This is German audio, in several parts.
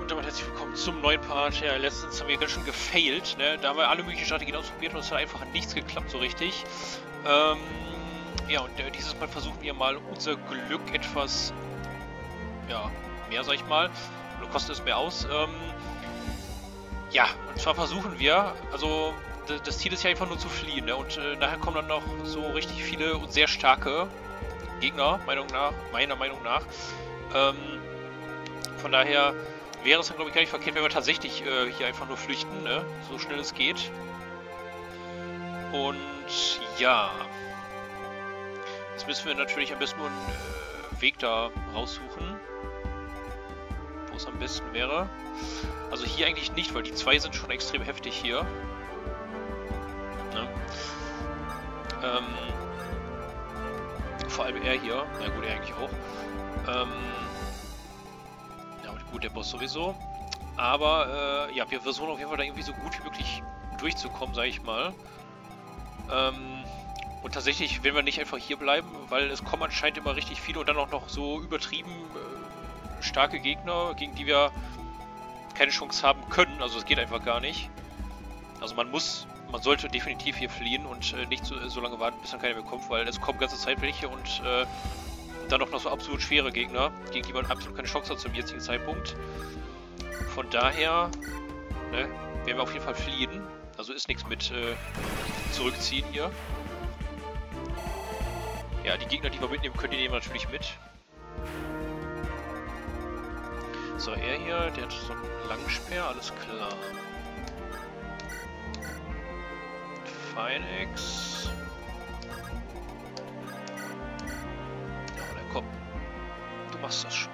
und damit herzlich willkommen zum neuen Part. Ja, letztens haben wir ganz schön gefailt, ne? Da haben wir alle möglichen Strategien ausprobiert und es hat einfach nichts geklappt so richtig. Ja, und dieses Mal versuchen wir mal unser Glück etwas, ja, mehr, sag ich mal. Oder kostet es mehr aus. Ja, und zwar versuchen wir, also das Ziel ist ja einfach nur zu fliehen, ne? Und nachher kommen dann noch so richtig viele und sehr starke Gegner, meiner Meinung nach. Von daher wäre es dann, glaube ich, gar nicht verkehrt, wenn wir tatsächlich hier einfach nur flüchten, ne? So schnell es geht. Und ja, jetzt müssen wir natürlich am besten nur einen Weg da raussuchen, wo es am besten wäre. Also hier eigentlich nicht, weil die zwei sind schon extrem heftig hier. Ne? Vor allem er hier. Ja gut, er eigentlich auch. Ja gut, der Boss sowieso. Aber ja, wir versuchen auf jeden Fall da irgendwie so gut wie möglich durchzukommen, sage ich mal. Und tatsächlich werden wir nicht einfach hier bleiben, weil es kommen anscheinend immer richtig viele und dann auch noch so übertrieben starke Gegner, gegen die wir keine Chance haben können. Also es geht einfach gar nicht. Also man sollte definitiv hier fliehen und nicht so lange warten, bis dann keiner mehr kommt, weil es kommen ganze Zeit welche und dann auch noch so absolut schwere Gegner, gegen die man absolut keine Chance hat zum jetzigen Zeitpunkt. Von daher ne, werden wir auf jeden Fall fliehen. Also ist nichts mit zurückziehen hier. Ja, die Gegner, die wir mitnehmen können, die nehmen wir natürlich mit. So, er hier, der hat so einen Langspeer, alles klar. Feinex. Ja, oder komm. Du machst das schon.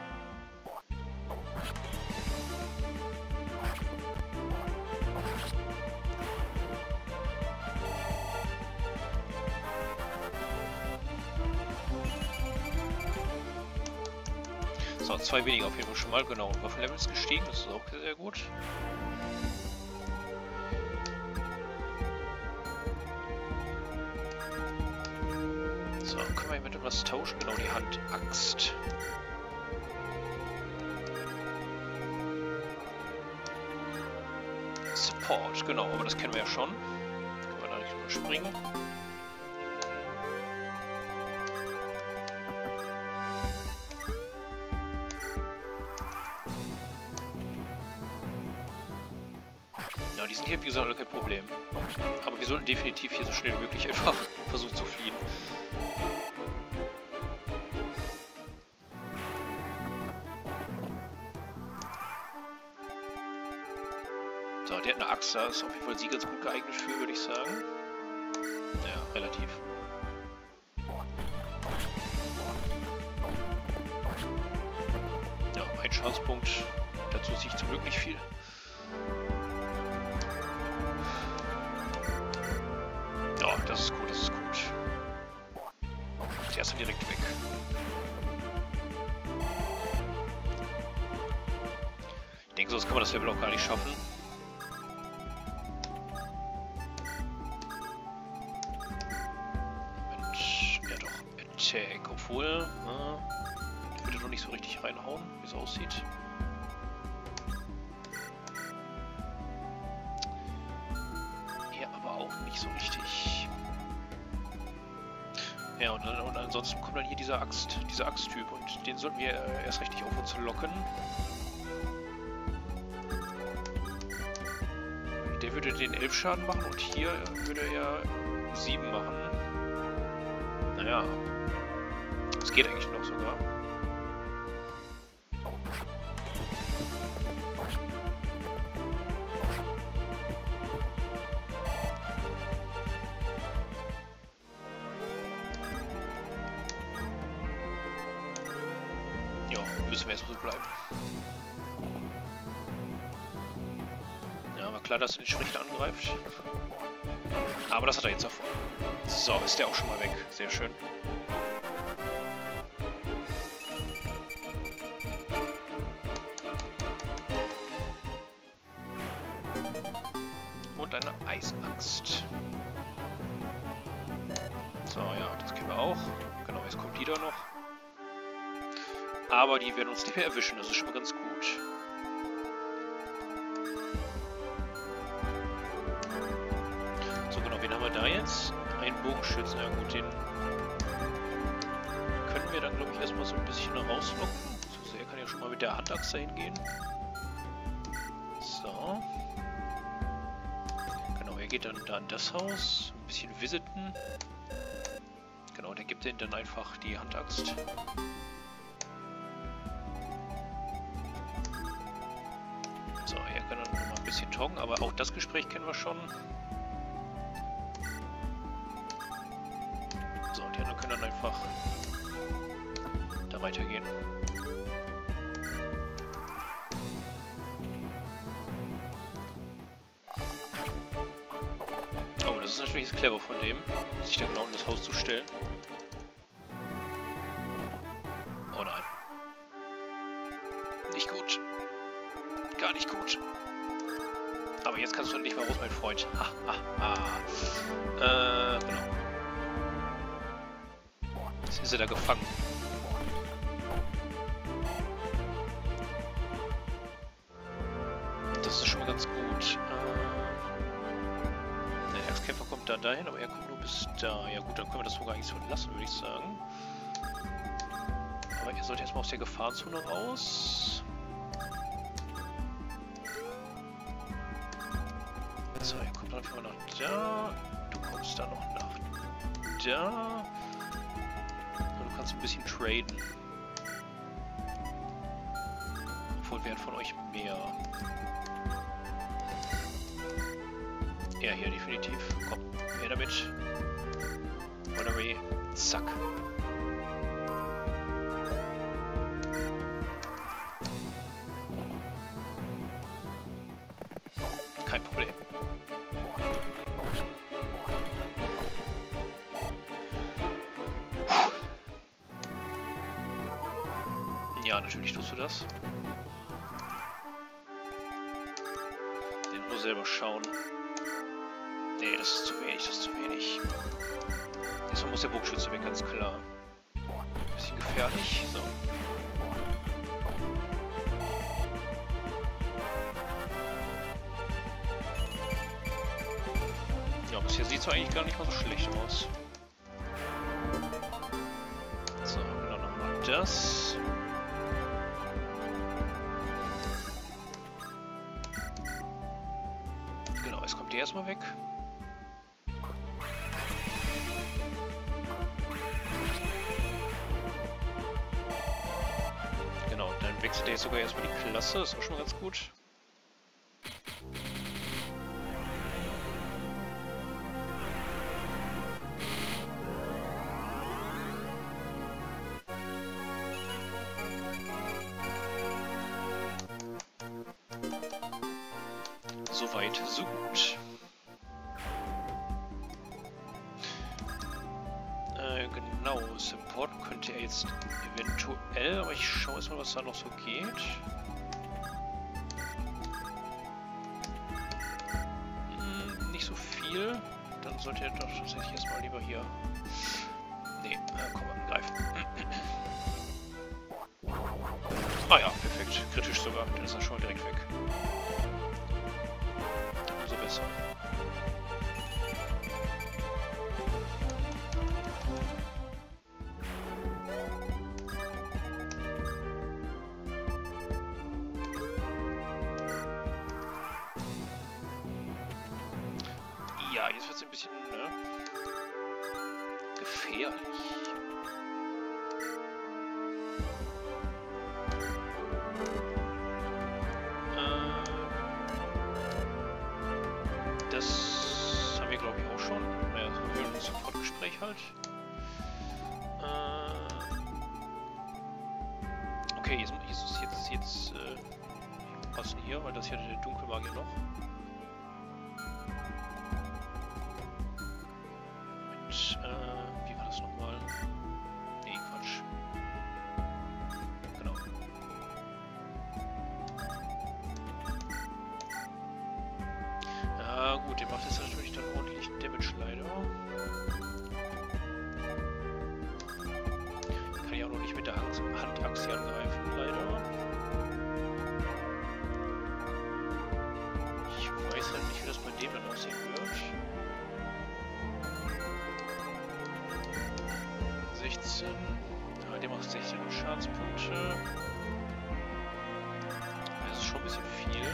So, 2 weniger auf jeden Fall schon mal, genau. Waffenlevel ist gestiegen, das ist auch sehr gut. So, können wir mit etwas tauschen? Genau, die Handaxt. Support, genau, aber das kennen wir ja schon. Können wir da nicht überspringen. Ja, die sind hier, wie gesagt, alle kein Problem. Aber wir sollten definitiv hier so schnell wie möglich einfach versuchen zu fliehen. So, der hat eine Axt, da ist auf jeden Fall sie ganz gut geeignet für, würde ich sagen. Ja, relativ. Ja, ein Schadenspunkt. Dazu ziehe ich zum Glück nicht viel. Ja, das ist gut, das ist gut. Der ist dann direkt weg. Ich denke, sonst kann man das Level auch gar nicht schaffen. Ja doch, Attack, obwohl, ich würde noch nicht so richtig reinhauen, wie es aussieht. Ja, aber auch nicht so richtig. Ja, und ansonsten kommt dann hier dieser Axttyp und den sollten wir erst richtig auf uns locken. Der würde den 11 Schaden machen und hier würde er 7 machen. Naja, das geht eigentlich noch sogar. Ja, müssen wir erstmal so bleiben. Ja, war klar, dass er den Schrichter angreift. Aber das hat er jetzt davor. So, ist der auch schon mal weg. Sehr schön. Und eine Eisenaxt. So, ja, das kennen wir auch. Genau, jetzt kommt die da noch. Aber die werden uns nicht mehr erwischen, das ist schon mal ganz gut. wir da jetzt? Ein Bogenschützen, ja gut, den können wir dann, glaube ich, erstmal so ein bisschen rauslocken. So, er kann ja schon mal mit der Handachse dahin gehen. So. Genau, er geht dann da in das Haus, ein bisschen visiten. Genau, der gibt ihm dann einfach die Handaxt. So, er kann dann noch mal ein bisschen talken, aber auch das Gespräch kennen wir schon. So, und die anderen können dann einfach da weitergehen. Oh, das ist natürlich jetzt clever von dem, sich da genau in das Haus zu stellen. Oh nein. Nicht gut. Gar nicht gut. Aber jetzt kannst du nicht mehr raus, mein Freund. Genau. Jetzt ist er da gefangen. Das ist schon mal ganz gut. Der Axtkämpfer kommt da dahin, aber er kommt nur bis da. Ja gut, dann können wir das sogar eigentlich so lassen, würde ich sagen. Aber er sollte erstmal aus der Gefahrenzone raus. So, er kommt einfach nach da. Du kommst dann noch nach da. Und du kannst ein bisschen traden. Obwohl, wer hat von euch mehr? Er hier definitiv. Komm, her damit. Run away. Zack. Kein Problem. Ja, natürlich tust du das. Den nur selber schauen. Nee, das ist zu wenig, das ist zu wenig. Diesmal muss der Bogenschütze weg, ganz klar. Bisschen gefährlich, so. Ja, bisher sieht es eigentlich gar nicht mal so schlecht aus. So, genau, nochmal das. Genau, jetzt kommt der erstmal weg. Genau, dann wechselt er jetzt sogar erstmal die Klasse, das ist auch schon mal ganz gut. Soweit, so gut. Genau, supporten könnte er jetzt eventuell, aber ich schaue erstmal, was da noch so geht. Nicht so viel. Dann sollte er doch tatsächlich erstmal lieber hier. Nee, komm, angreifen. Ah ja, perfekt. Kritisch sogar. Dann ist er schon direkt weg. Umso besser. Ja, jetzt wird es ein bisschen gefährlich. Das haben wir, glaube ich, auch schon. Naja, so ein Support-Gespräch halt. Okay, jetzt passen hier, weil das hier der Dunkelmagier noch. Wie war das nochmal? Nee, Quatsch. Genau. Ja gut, der macht jetzt natürlich dann ordentlich Damage leider. Kann ich auch noch nicht mit der Handachse angreifen, leider. Ich weiß halt nicht, wie das bei dem dann aussehen wird. 16. Ja, der macht 16 Schadenspunkte. Das ist schon ein bisschen viel.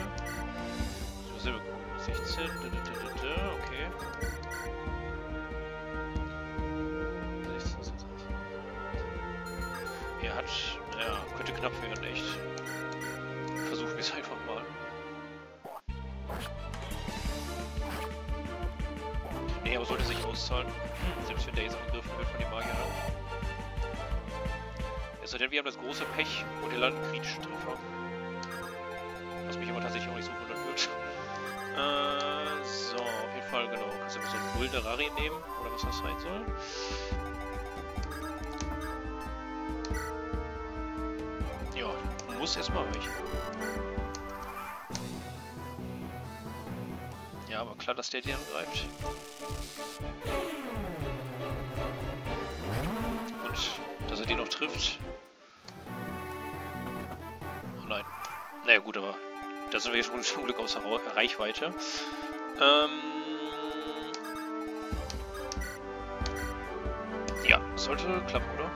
So, selber gucken. 16. Okay. 16. Er hat. Ja, könnte knapp werden, echt. Versuchen wir es einfach mal. Nee, aber sollte sich auszahlen. Selbst wenn der jetzt angegriffen wird von den Magiern. Es sei denn, wir haben das große Pech und wir landen kritische Treffer. Was mich aber tatsächlich auch nicht so wundern wird. So, auf jeden Fall, genau. Kannst du so einen Vulnerari nehmen, oder was das sein soll. Ja, muss erstmal reichen. Ja, aber klar, dass der den angreift. Und dass er den noch trifft. Oh nein. Naja gut, aber da sind wir jetzt schon zum Glück außer Reichweite. Ja, sollte klappen, oder?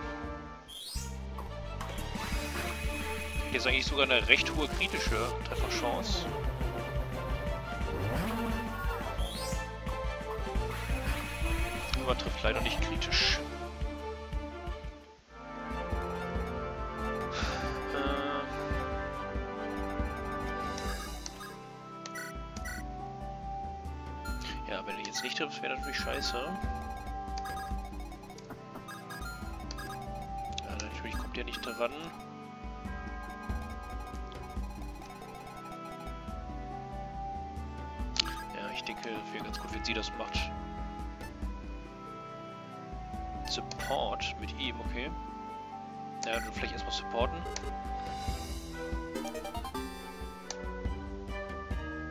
Hier ist eigentlich sogar eine recht hohe kritische Trefferchance. Aber trifft leider nicht kritisch. Ja, wenn er jetzt nicht trifft, wäre natürlich scheiße. Ja, natürlich kommt er nicht dran. Ja, ich denke, es wäre ganz gut, wenn sie das macht. Support mit ihm, okay. Ja, dann vielleicht erstmal supporten.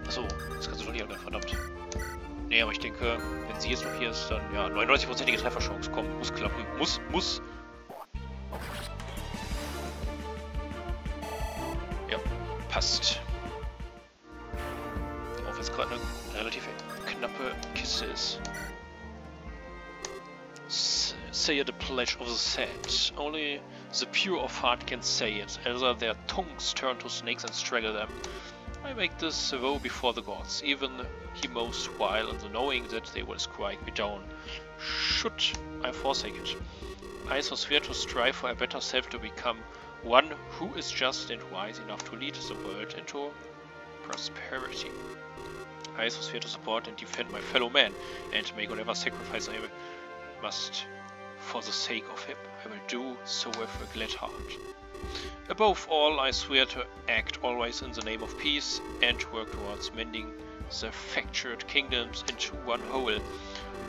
Achso, das kannst du doch nicht angreifen, verdammt. Nee, aber ich denke, wenn sie jetzt noch hier ist, dann ja, 99%ige Trefferchance. Komm, muss klappen. Muss. Ja, passt. Auch wenn es gerade eine relativ knappe Kiste ist. Say the pledge of the sad. Only the pure of heart can say it, either their tongues turn to snakes and strangle them. I make this vow before the gods, even he most while in the knowing that they will strike me down. Should I forsake it? I so swear to strive for a better self, to become one who is just and wise enough to lead the world into prosperity. I so swear to support and defend my fellow man, and make whatever sacrifice I must for the sake of him. I will do so with a glad heart. Above all, I swear to act always in the name of peace and work towards mending the fractured kingdoms into one whole.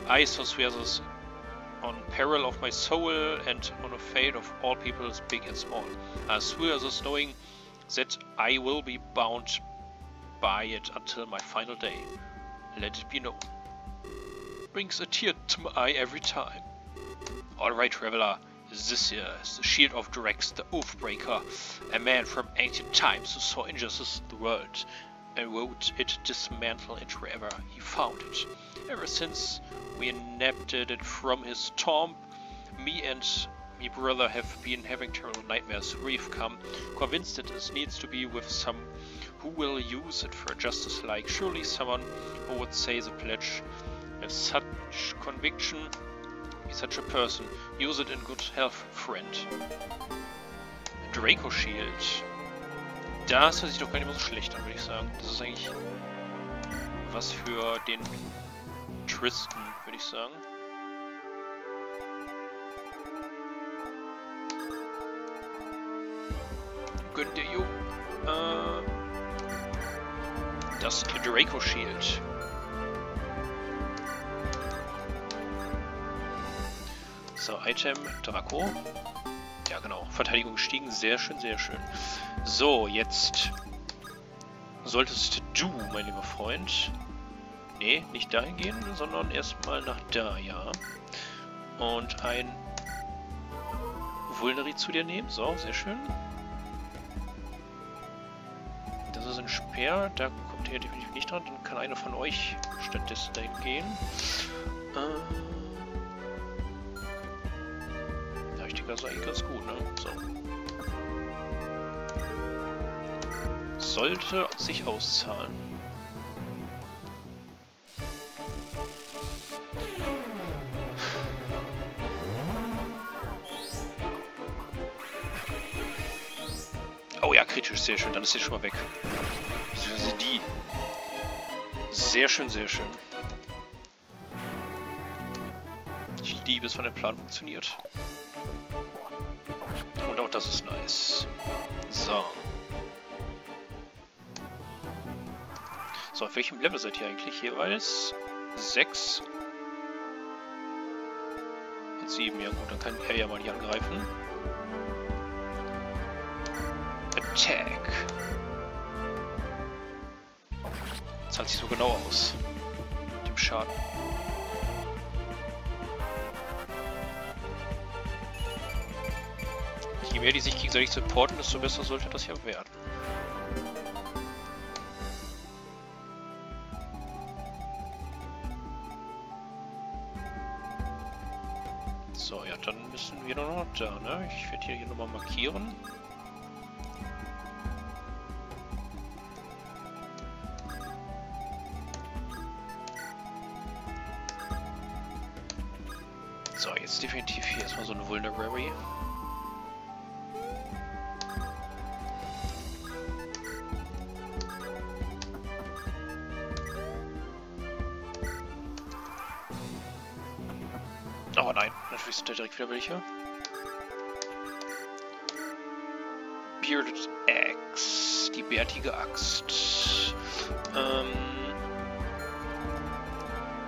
I so swear this on peril of my soul and on the fate of all peoples, big and small. I swear this knowing that I will be bound by it until my final day. Let it be known. Brings a tear to my eye every time. Alright, traveler, this here is the shield of Drex, the Oathbreaker, a man from ancient times who saw injustice in the world and wrote it dismantle it wherever he found it. Ever since we nabbed it from his tomb, me and my brother have been having terrible nightmares. We've come convinced that it needs to be with some who will use it for justice, like surely someone who would say the pledge with such conviction. Such a person. Use it in good health, friend. Draco Shield. Das hört sich doch gar nicht mehr so schlecht an, würde ich sagen. Das ist eigentlich was für den Tristan, würde ich sagen. Gönn dir, jo. Das Draco Shield. So, Item, Draco. Ja, genau. Verteidigung gestiegen. Sehr schön, sehr schön. So, jetzt solltest du, mein lieber Freund, nee, nicht dahin gehen, sondern erstmal nach da, ja. Und ein Vulneri zu dir nehmen. So, sehr schön. Das ist ein Speer. Da kommt er definitiv nicht dran. Dann kann einer von euch stattdessen dahin gehen. das ist eigentlich ganz gut, ne? So. Sollte sich auszahlen. Oh ja, kritisch, sehr schön. Dann ist sie schon mal weg. Also die. Sehr schön, sehr schön. Ich liebe es, wenn der Plan funktioniert. Und auch das ist nice. So. So, auf welchem Level seid ihr eigentlich jeweils? 6 und 7. Ja gut, dann kann er ja mal nicht angreifen. Attack. Zahlt sich so genau aus. Mit dem Schaden. Je mehr die sich gegenseitig supporten, desto besser sollte das ja werden. So, ja, dann müssen wir nur noch da, ne? Ich werde hier nochmal markieren. So, jetzt definitiv hier erstmal so eine Vulnerary. Oh nein, natürlich sind da direkt wieder welche. Bearded Axe, die bärtige Axt.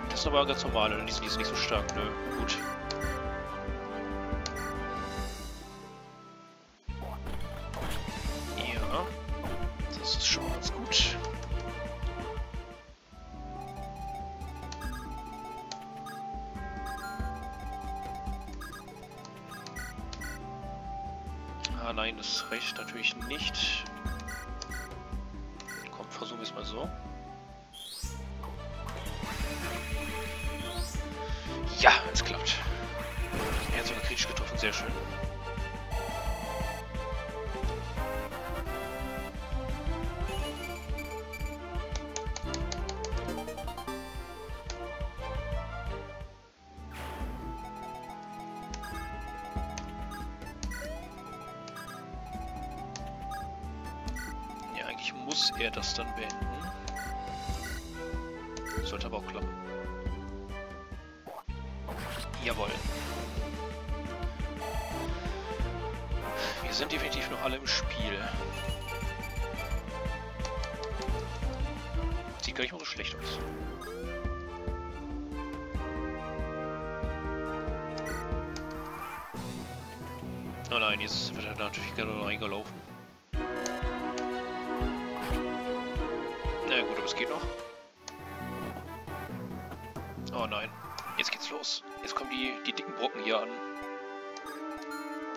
Das ist aber ganz normal, oder? Die ist nicht so stark, ne? Gut. Ja, das ist schon mal ganz gut. Ah nein, das reicht natürlich nicht. Komm, versuchen wir es mal so. Ja, es klappt. Er hat sogar kritisch getroffen, sehr schön. Ja, eigentlich muss er das dann beenden. Sollte aber auch klappen. Jawohl. Wir sind definitiv noch alle im Spiel. Sieht gar nicht mal so schlecht aus. Oh nein, jetzt wird er natürlich gerade reingelaufen. Na gut, aber es geht noch. Oh nein. Jetzt geht's los. Jetzt kommen die dicken Brocken hier an.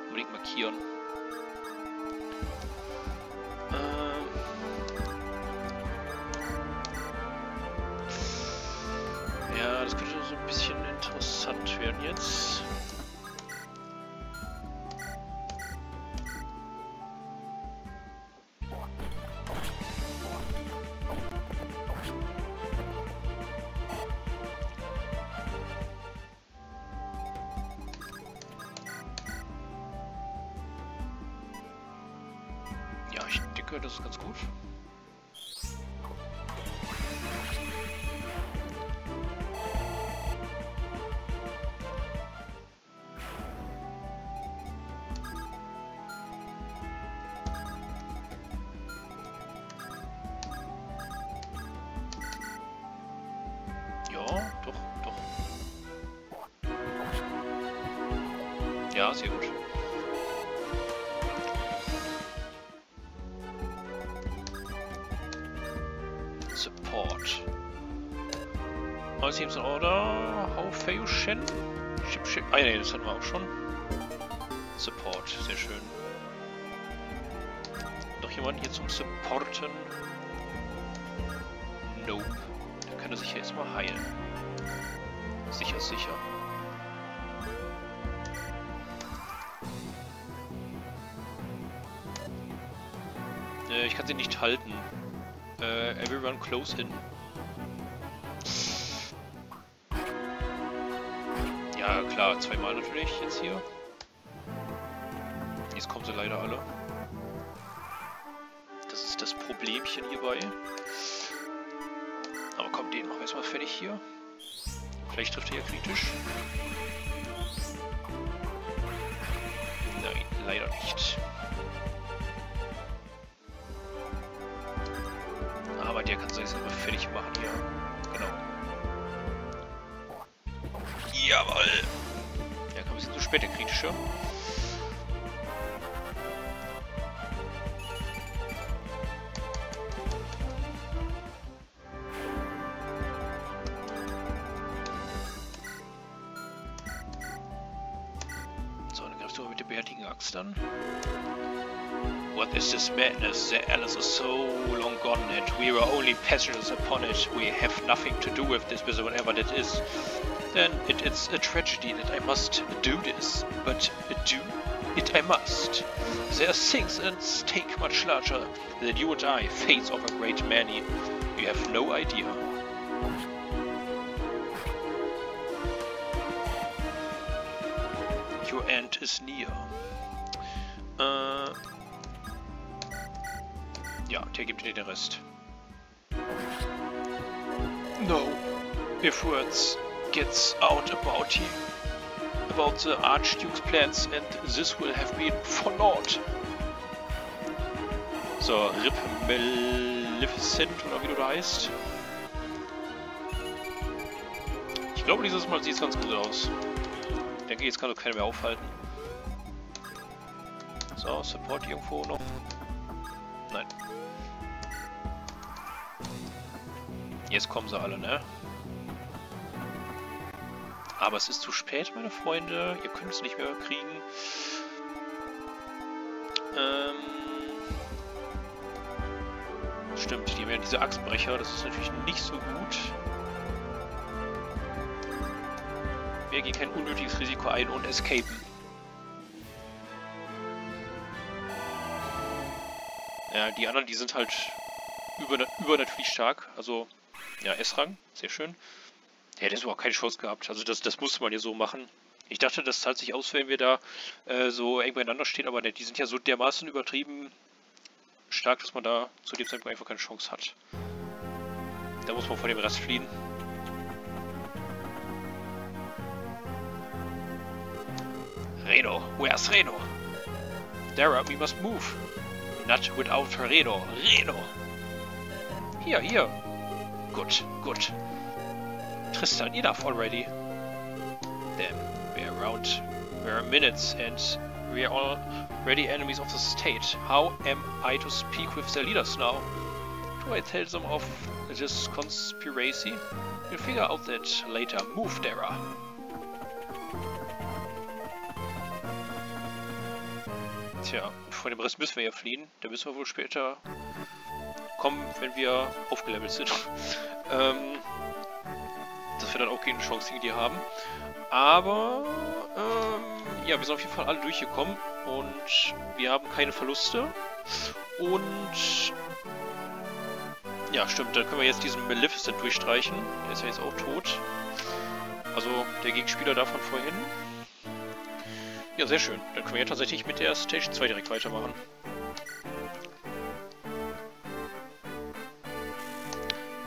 Unbedingt markieren. Ja, das könnte so ein bisschen interessant werden jetzt. Ja, ich denke, das ist ganz gut. Ja, doch, doch. Ja, sehr gut. Support. All seems in order. How fair you shen? Ship. Ah ne, das hatten wir auch schon. Support, sehr schön. Noch jemand hier zum Supporten? Nope. Der könnte sich ja jetzt mal heilen. Sicher, sicher. Ich kann sie nicht halten. Everyone close in. Ja, klar, zweimal natürlich jetzt hier. Jetzt kommen sie leider alle. Das ist das Problemchen hierbei. Aber komm, den machen wir jetzt mal fertig hier. Vielleicht trifft er ja kritisch. Nein, leider nicht. Aber der kann sich jetzt mal fertig machen hier. Genau. Jawohl! Ja, kam ein bisschen zu spät, der kritische. So, dann greifst du mal mit der bärtigen Axt an. What is this madness? The Alice is so long gone and we were only passengers upon it. We have nothing to do with this, whatever that is. Then it's a tragedy that I must do this, but do it I must. There are things at stake much larger than you and I, fates of a great many. You have no idea. Your end is near. Ja, der gibt dir den Rest. No, if words gets out about the Archduke's plans, and this will have been for naught. So, Rip Maleficent, oder wie du da heißt. Ich glaube, dieses Mal sieht es ganz gut aus. Ich denke, jetzt kann doch keiner mehr aufhalten. So, Support irgendwo noch. Nein. Jetzt kommen sie alle, ne? Aber es ist zu spät, meine Freunde. Ihr könnt es nicht mehr kriegen. Stimmt, die haben ja diese Axtbrecher. Das ist natürlich nicht so gut. Wir gehen kein unnötiges Risiko ein und escapen. Ja, die anderen, die sind halt übernatürlich stark. Also, ja, S-Rang. Sehr schön. Der hätte überhaupt keine Chance gehabt. Also das musste man ja so machen. Ich dachte, das zahlt sich aus, wenn wir da so eng beieinander stehen, aber die sind ja so dermaßen übertrieben stark, dass man da zu dem Zeitpunkt einfach keine Chance hat. Da muss man vor dem Rest fliehen. Reno, where's Reno? Dara, we must move. Not without Reno. Reno! Here. Good. Tristan, enough already. Damn, we're minutes and we are already enemies of the state. How am I to speak with their leaders now? Do I tell them of this conspiracy? We'll figure out that later. Move, Dara. Tja, vor dem Rest müssen wir ja fliehen. Da müssen wir wohl später kommen, wenn wir aufgelevelt sind. Dass wir dann auch keine Chance gegen die haben. Aber, ja, wir sind auf jeden Fall alle durchgekommen und wir haben keine Verluste. Und, ja, stimmt, dann können wir jetzt diesen Maleficent durchstreichen. Der ist ja jetzt auch tot. Also, der Gegenspieler davon vorhin. Ja, sehr schön. Dann können wir ja tatsächlich mit der Station 2 direkt weitermachen.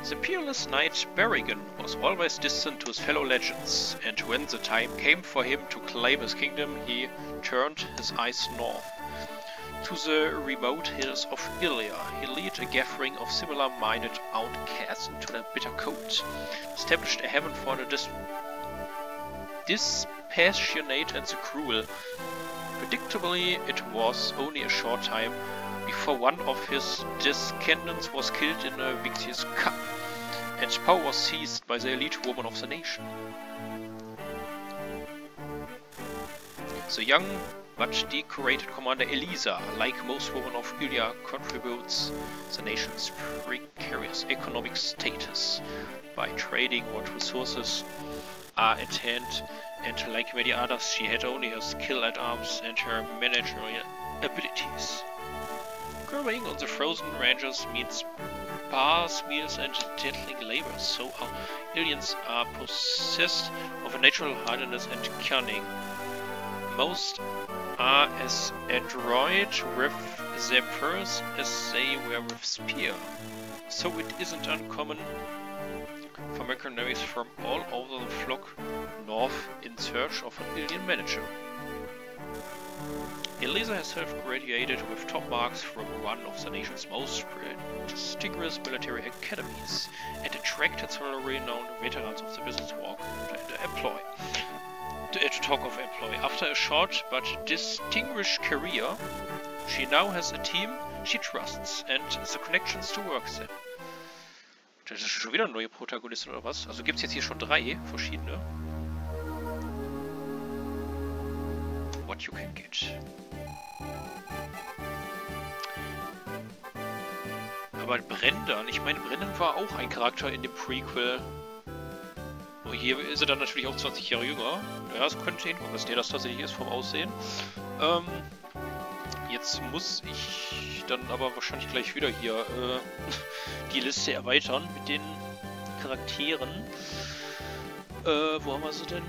The peerless knight Berrigan was always distant to his fellow legends, and when the time came for him to claim his kingdom, he turned his eyes north. To the remote hills of Ilia, he led a gathering of similar-minded outcasts into the bitter cold, established a heaven for the dispassionate and the cruel. Predictably, it was only a short time before one of his descendants was killed in a victious cup, and power was seized by the elite woman of the nation. The young but decorated commander Elisa, like most women of Ilia, contributes the nation's precarious economic status by trading what resources are at hand, and like many others, she had only her skill at arms and her managerial abilities. Scurrying on the frozen ranges means sparse meals and deadly labor, so our aliens are possessed of a natural hardiness and cunning. Most are as adroit with their purse as they were with spear, so it isn't uncommon for mercenaries from all over the flock north in search of an alien manager. Elisa herself graduated with top marks from one of the nation's most prestigious military academies and attracted several renowned veterans of the business walk to employ. To talk of employ, after a short but distinguished career, she now has a team she trusts and the connections to work them. Das ist schon wieder eine neue Protagonistin oder was? Also gibt es jetzt hier schon 3 verschiedene. What you can get. Aber Brendan, ich meine, Brendan war auch ein Charakter in dem Prequel. Und hier ist er dann natürlich auch 20 Jahre jünger. Ja, es könnte hinkommen, dass der das tatsächlich ist vom Aussehen. Jetzt muss ich dann aber wahrscheinlich gleich wieder hier die Liste erweitern mit den Charakteren. Wo haben wir sie denn?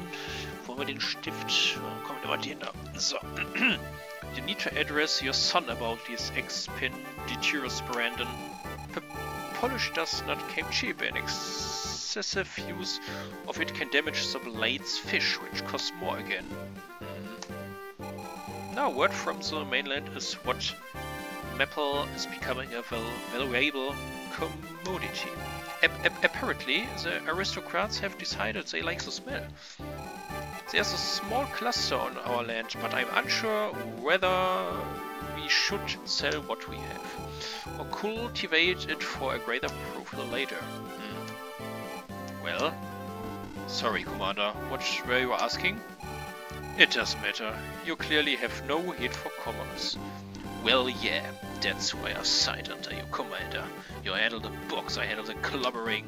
Wo haben wir den Stift? Komm, nehmen wir den da. So. You need to address your son about these expenditures, Brandon. Polish does not come cheap, and excessive use of it can damage the blade's fish, which costs more again. Now, word from the mainland is what maple is becoming a valuable commodity. Apparently, the aristocrats have decided they like the smell. There's a small cluster on our land, but I'm unsure whether we should sell what we have, or cultivate it for a greater profit later. Well, sorry, Commander, what were you asking? It doesn't matter, you clearly have no head for commerce. Well, yeah, that's why I signed under you, Commander. You handle the box, I handle the clubbering.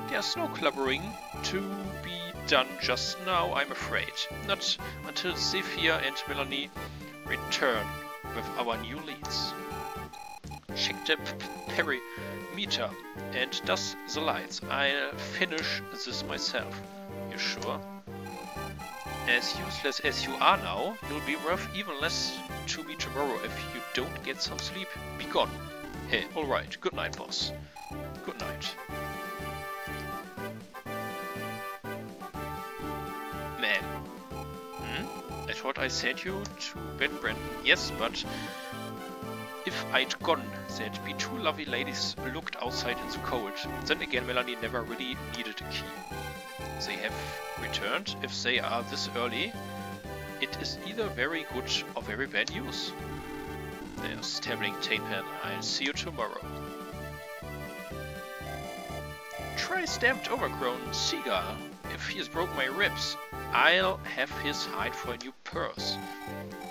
There's no clubbering to be done just now, I'm afraid. Not until Zephyr and Melanie return with our new leads. Check the perimeter and dust the lights. I'll finish this myself. You sure? As useless as you are now, you'll be worth even less to me tomorrow if you don't get some sleep. Be gone. Hey, alright. Good night, boss. Good night. Man. I thought I sent you to bed, Brandon. Yes, but if I'd gone, there'd be 2 lovely ladies looked outside in the cold. Then again, Melanie never really needed a key. They have returned. If they are this early, it is either very good or very bad news. There's Stabling Tapepan. I'll see you tomorrow. Try stamped overgrown seagull. If he has broke my ribs, I'll have his hide for a new purse.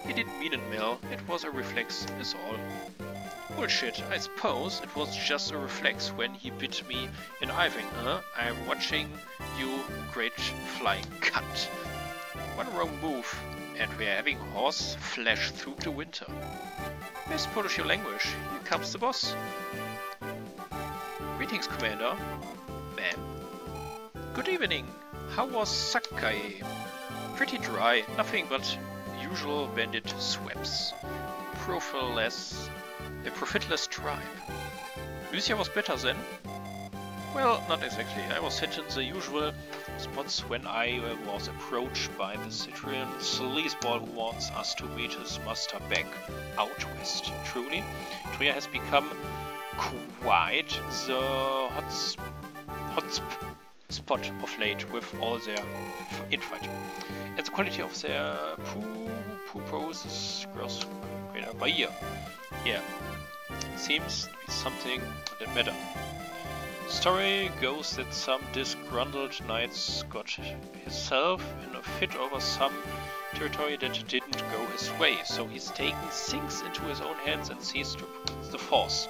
He didn't mean it, Mel. It was a reflex, is all. Bullshit, I suppose it was just a reflex when he bit me in Iving, huh? I'm watching you, great flying cunt. One wrong move, and we're having horse flesh through the winter. Best Polish your language. Here comes the boss. Greetings, Commander. Ma'am. Good evening. How was Sakai? Pretty dry, nothing but usual bandit swaps. Profitless tribe. Lucia was better then? Well, not exactly. I was hit in the usual spots when I was approached by the Citrian sleazeball who wants us to meet his master back out west. Truly, Trier has become quite the hot spot of late with all their infighting. And the quality of their purposes grows greater by year. Yeah, seems to be something that matter. Story goes that some disgruntled knight got himself in a fit over some territory that didn't go his way, so he's taken things into his own hands and seized the force.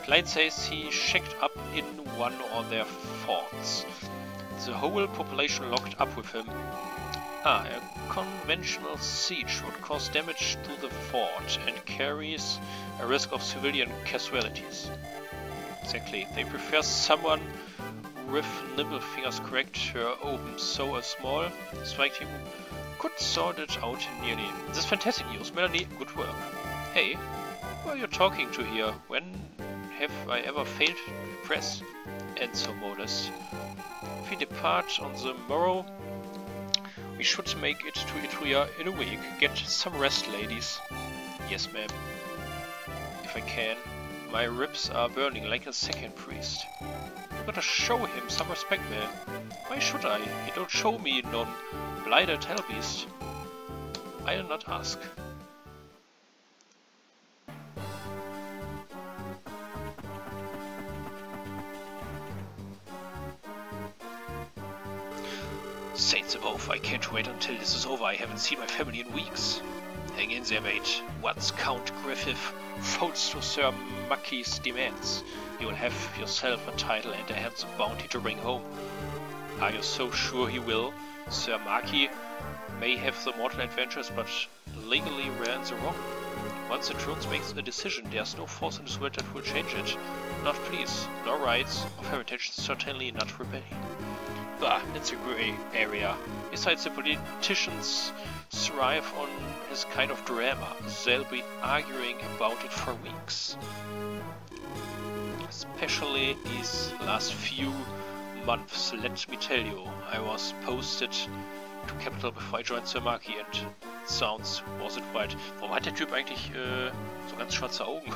Klein says he shacked up in one of their forts. The whole population locked up with him. Ah, a conventional siege would cause damage to the fort and carries a risk of civilian casualties. Exactly. They prefer someone with nimble fingers correct her open, so a small strike team could sort it out nearly. This is fantastic news, Melanie. Good work. Hey, who are you talking to here? When have I ever failed to impress? And so modest. If we depart on the morrow, we should make it to Etruria in a week. Get some rest, ladies. Yes, ma'am. If I can. My ribs are burning like a second priest. You gotta show him some respect, man. Why should I? He don't show me none. Blighted hellbeast. I'll not ask. Saints above, I can't wait until this is over. I haven't seen my family in weeks. Hang in there, mate. Once Count Griffith folds to Sir Mackey's demands, you will have yourself a title and a handsome bounty to bring home. Are you so sure he will? Sir Mackey may have the mortal adventures, but legally we're in the wrong. Once the throne makes a decision, there's no force in this world that will change it. Not pleas, nor rights of heritage, certainly not rebellion. Bah, it's a grey area. Besides, the politicians thrive on this kind of drama. They'll be arguing about it for weeks. Especially these last few months, let me tell you. I was posted to Capital before I joined Sir Marquis and sounds wasn't right. Warum hat der Typ eigentlich so ganz schwarze Augen?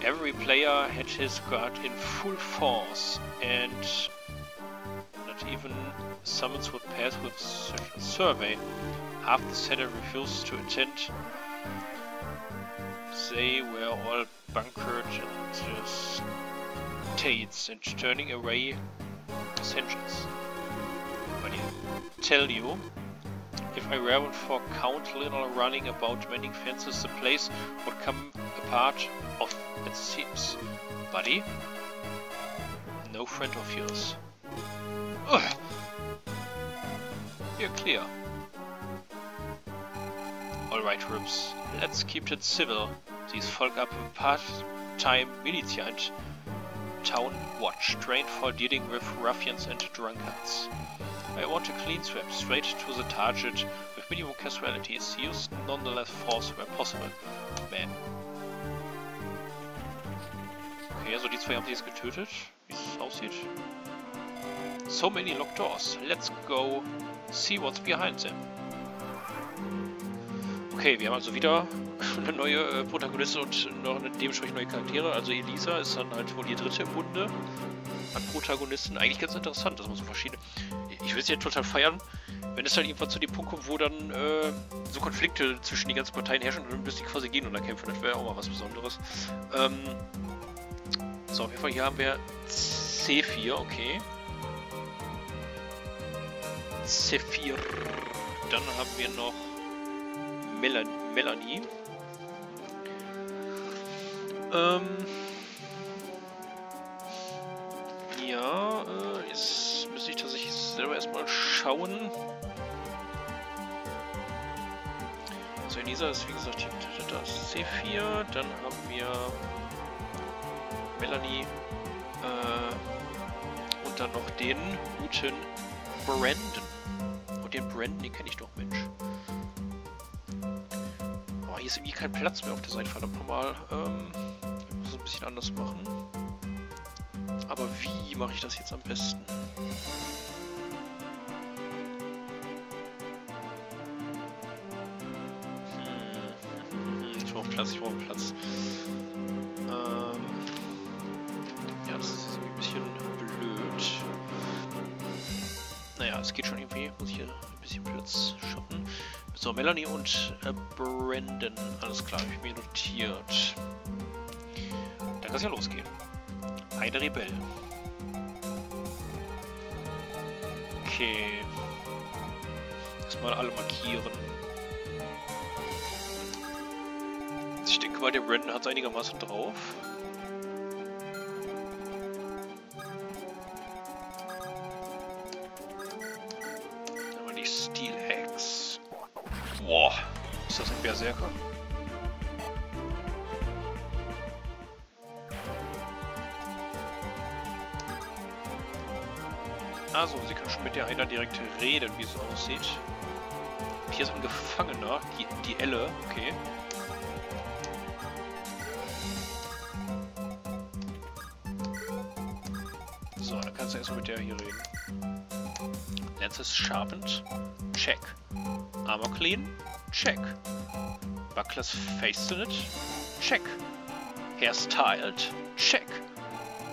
Every player had his guard in full force and not even summons would pass with such a survey. Half the Senate refused to attend. They were all bunkered in states and turning away sanctions. But I tell you, if I weren't for Count Little running about mending fences, the place would come apart of its seams. Buddy? No friend of yours. Ugh. You're clear. Alright, Ribs, let's keep it civil. These folk are part-time militia and town watch, trained for dealing with ruffians and drunkards. I want a clean sweep, straight to the target, with minimum casualties, use nonetheless force where possible. Man. Okay, also die zwei haben sie jetzt getötet, wie es aussieht. So many locked doors. Let's go see what's behind them. Okay, wir haben also wieder eine neue Protagonistin und noch eine dementsprechend neue Charaktere. Also Elisa ist dann halt wohl die dritte im Bunde an Protagonisten. Eigentlich ganz interessant, dass man so verschiedene... Ich will es ja total feiern, wenn es dann irgendwann zu dem Punkt kommt, wo dann so Konflikte zwischen den ganzen Parteien herrschen und dann müsste die quasi gegeneinander kämpfen. Das wäre auch mal was Besonderes. So, auf jeden Fall hier haben wir C4, okay. C4. Dann haben wir noch Melanie. Ja, jetzt müsste ich tatsächlich selber erstmal schauen. Also Elisa ist wie gesagt hier, da ist C4, dann haben wir Melanie und dann noch den guten Brandon. Und den Brandon, den kenne ich doch, Mensch. Oh, hier ist irgendwie kein Platz mehr auf der Seite, verdammt nochmal. Ich muss es ein bisschen anders machen. Aber wie mache ich das jetzt am besten? Ich brauche Platz, ja, das ist irgendwie ein bisschen blöd. Naja, es geht schon irgendwie. Muss ich hier ein bisschen Platz schaffen. So, Melanie und Brandon. Alles klar, habe ich mir notiert. Dann kann es ja losgehen. Eine Rebell. Okay. Erstmal alle markieren. Ich denke mal, der Brandon hat es einigermaßen drauf. Aber Ist das ein Berserker? Also, sie kann schon mit der einer direkt reden, wie es aussieht. Hier ist ein Gefangener, die Elle, okay. So, dann kannst du erstmal mit der hier reden. Lances sharpened, check. Armor clean, check. Buckler's fastened, check. Hair styled, check.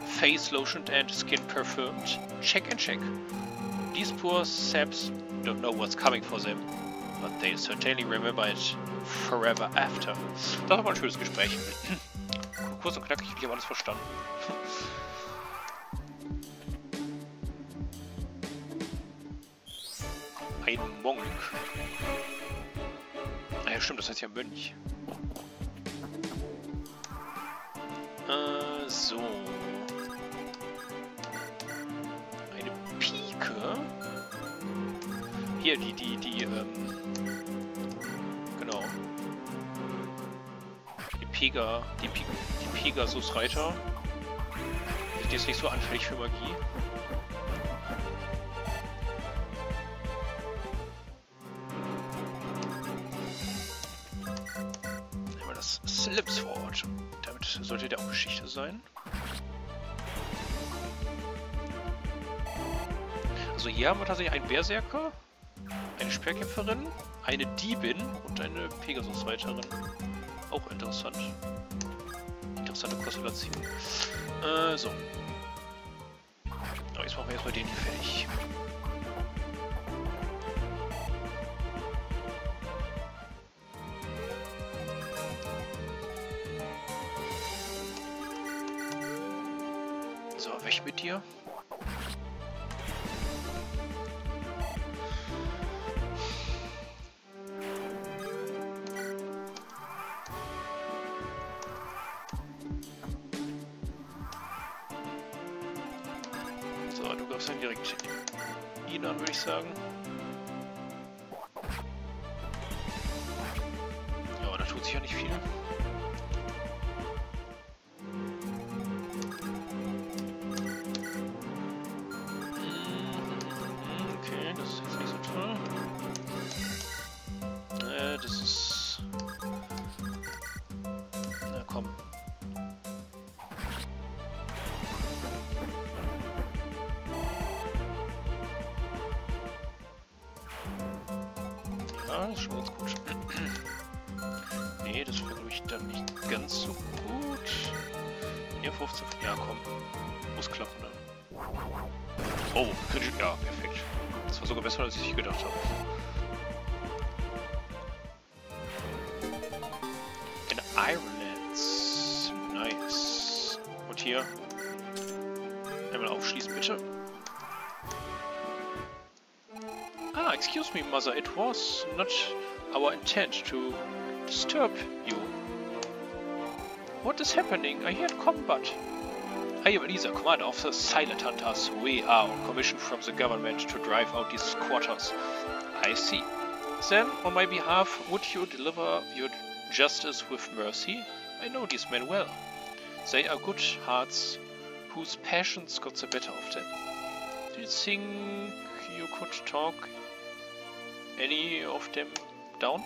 Face lotioned and skin perfumed, check and check. These poor saps don't know what's coming for them, but they certainly remember it forever after. Das war mal ein schönes Gespräch. Kurz und knackig, ich habe alles verstanden. Ein Monk. Ah ja, stimmt, das heißt ja Mönch. So. Eine Pike. Hier, genau. Die Pegasus-Reiter. Die ist nicht so anfällig für Magie. Slipsword. Damit sollte der auch Geschichte sein. Also hier haben wir tatsächlich einen Berserker, eine Speerkämpferin, eine Diebin und eine Pegasus-Reiterin. Auch interessant. Interessante Konstellation. So. Aber jetzt machen wir erstmal den hier fertig. So, weg mit dir. So, du greifst dann direkt ihn an, würde ich sagen. Ja, da tut sich ja nicht viel. Ja, das ist schon ganz gut. Nee, das wäre, glaube ich, dann nicht ganz so gut. Hier 15. Ja, komm. Muss klappen dann. Oh, kritisch. Ja, perfekt. Das war sogar besser, als ich gedacht habe. In Ironlands. Nice. Und hier. Einmal aufschließen, bitte. Ah, excuse me, mother. It was not our intent to disturb you. What is happening? I heard combat. I am Elisa, commander of the Silent Hunters. We are on commission from the government to drive out these squatters. I see. Then, on my behalf, would you deliver your justice with mercy? I know these men well. They are good hearts whose passions got the better of them. Do you think you could talk any of them down?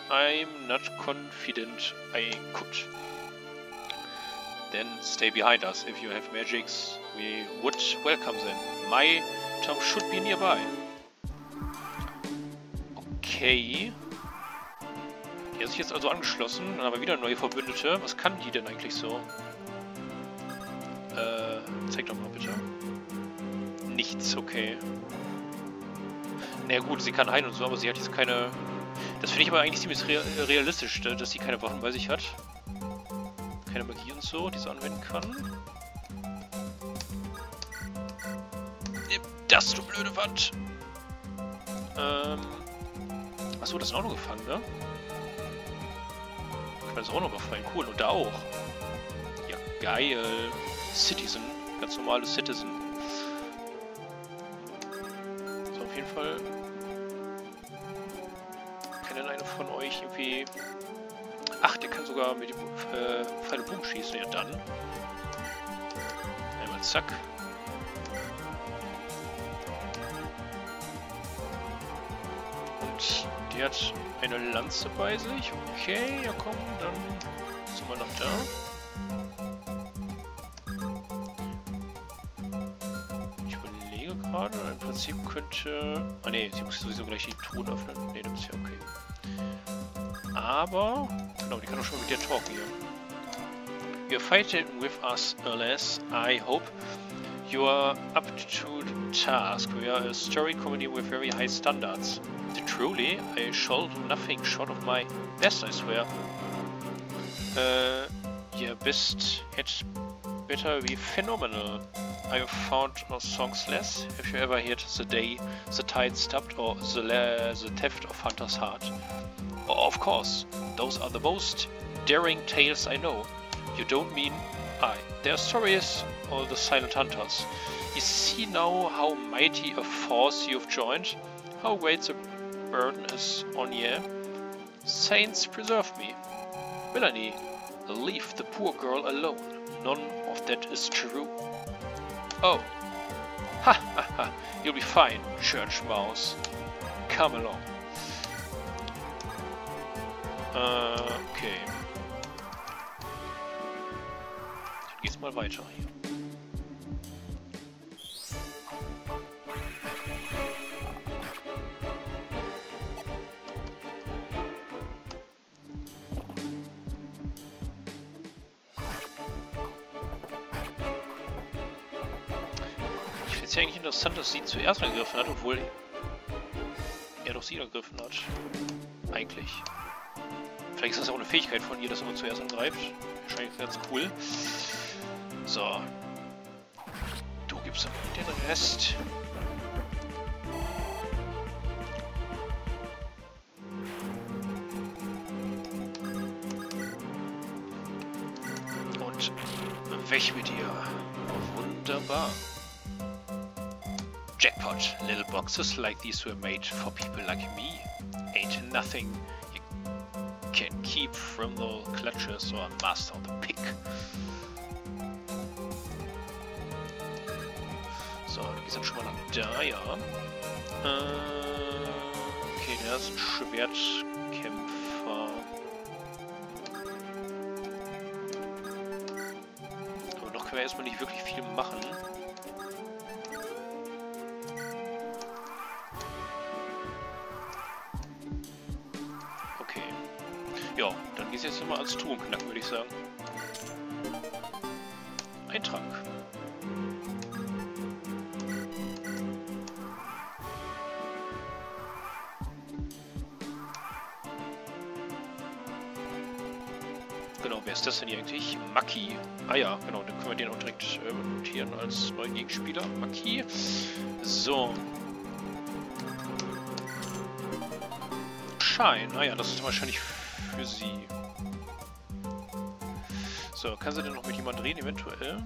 I'm not confident I could. Then stay behind us. If you have magics, we would welcome them. My town should be nearby. Okay. Die hat sich jetzt also angeschlossen. Dann haben wir wieder neue Verbündete. Was kann die denn eigentlich so? Zeig doch mal bitte. Nichts, okay. Na naja, gut, sie kann heilen und so, aber sie hat jetzt keine... Das finde ich aber eigentlich ziemlich realistisch, dass sie keine Waffen bei sich hat. Keine Magie und so, die sie anwenden kann. Nimm das, du blöde Wand! Achso, das sind auch noch gefangen, ne? Kann das auch noch befreien. Cool, und da auch. Ja, geil. Citizen. Ganz normales Citizen. So, auf jeden Fall. nicht irgendwie... Ach, der kann sogar mit dem Pfeil und Bogen schießen. Ja, dann. Einmal zack. Und der hat eine Lanze bei sich. Okay, ja komm, dann sind wir noch da. Ich überlege gerade, im Prinzip könnte... Ah ne, sie muss sowieso gleich die Truhen öffnen. Ne, das ist ja okay. Aber... Genau, die kann doch schon mal mit dir talken hier. You're fighting with us, alas. I hope you are up to the task. We are a story comedy with very high standards. Truly, I shall do nothing short of my best, I swear. Your best had better be phenomenal. I have found songs less. Have you ever heard The Day the Tide Stopped or The Theft of Hunter's Heart? Oh, of course, those are the most daring tales I know. You don't mean I. Their stories or the Silent Hunters. You see now how mighty a force you've joined? How great the burden is on ye. Saints preserve me. Villainy, leave the poor girl alone. None of that is true. Oh. Ha ha ha. You'll be fine, church mouse. Come along. Okay. Dann geht's mal weiter hier. Ist ja eigentlich interessant, dass sie zuerst angegriffen hat, obwohl er doch sie angegriffen hat. Eigentlich. Vielleicht ist das auch eine Fähigkeit von ihr, dass er zuerst angreift. Wahrscheinlich ganz cool. So. Du gibst den Rest. Und weg mit ihr. Wunderbar. Jackpot. Little boxes like these were made for people like me. Ain't nothing you can keep from the clutches or master of the pick. So, du gehst dann schon mal nach da, ja. Okay, der ist ein Schwertkämpfer. Aber noch können wir erstmal nicht wirklich viel machen. Ja, dann geht es jetzt nochmal als Truhen knacken, würde ich sagen. Ein Trank. Genau, wer ist das denn hier eigentlich? Maki. Ah ja, genau, dann können wir den auch direkt notieren als neuen Gegenspieler. Maki. So. Schein. Ah ja, das ist wahrscheinlich für sie. So, kann sie denn noch mit jemandem reden, eventuell?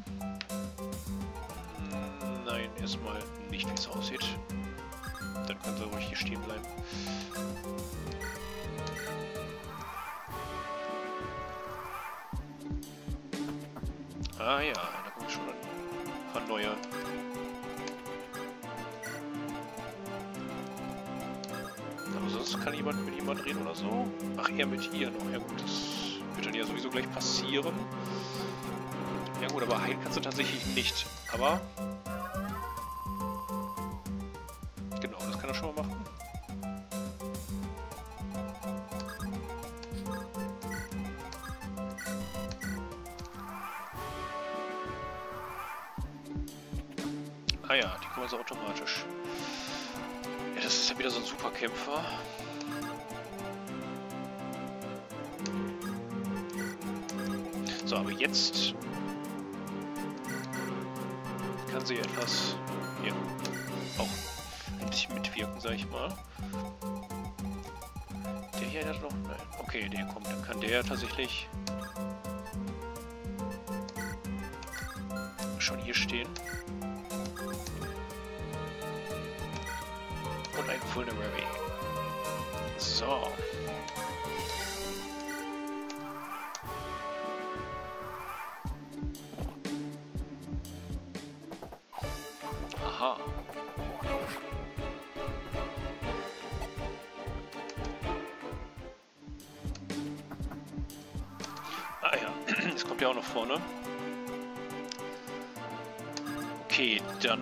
Nein, erstmal nicht, wie es aussieht. Dann kann sie ruhig hier stehen bleiben. Ah ja, da kommen schon ein paar neue. Aber sonst kann jemand mit jemand reden oder so. Ach, er mit ihr noch. Ja gut, das wird dann ja sowieso gleich passieren. Ja gut, aber heilen kannst du tatsächlich nicht. Aber... Genau, das kann er schon mal machen. Ah ja, die kommen also automatisch. Ja, das ist ja wieder so ein Superkämpfer. So, aber jetzt kann sie etwas hier auch ein bisschen mitwirken, sag ich mal. Der hier hat noch... Nein. Okay, der kommt. Dann kann der tatsächlich schon hier stehen. Und ein Vulnerary. So. ja auch noch vorne. Okay, dann...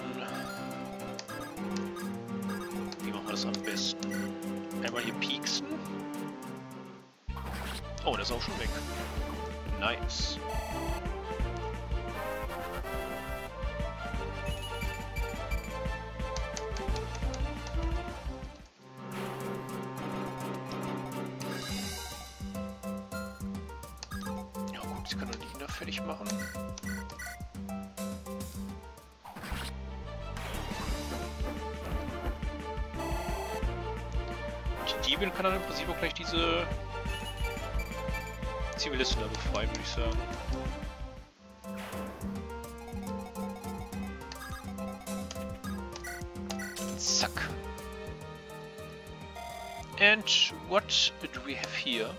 Wie machen wir das am besten? Einmal hier pieksen. Oh, der ist auch schon weg. Nice. Ja gut, sie kann doch nicht wieder fertig machen. Die Diebin kann dann im Prinzip auch gleich diese Zivilisten da befreien, würde ich sagen. Zack. And what do we have here?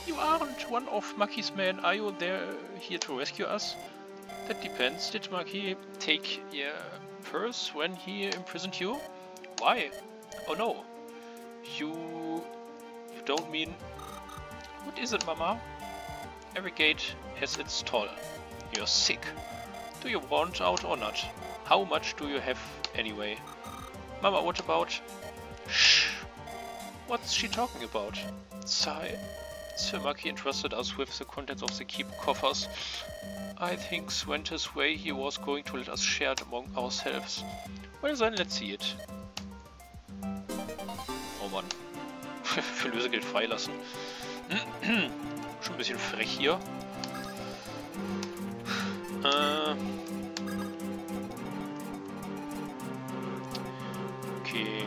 You aren't one of Maki's men, are you here to rescue us? That depends. Did Maki take your purse when he imprisoned you? Why? Oh no. You don't mean... What is it, Mama? Every gate has its toll. You're sick. Do you want out or not? How much do you have anyway? Mama, what about... Shh! What's she talking about? Sigh. Sir Maki entrusted us with the contents of the keep coffers. I think went his way he was going to let us share it among ourselves. Well then, let's see it. Oh Mann. Für Lösegeld freilassen. Schon ein bisschen frech hier. Okay.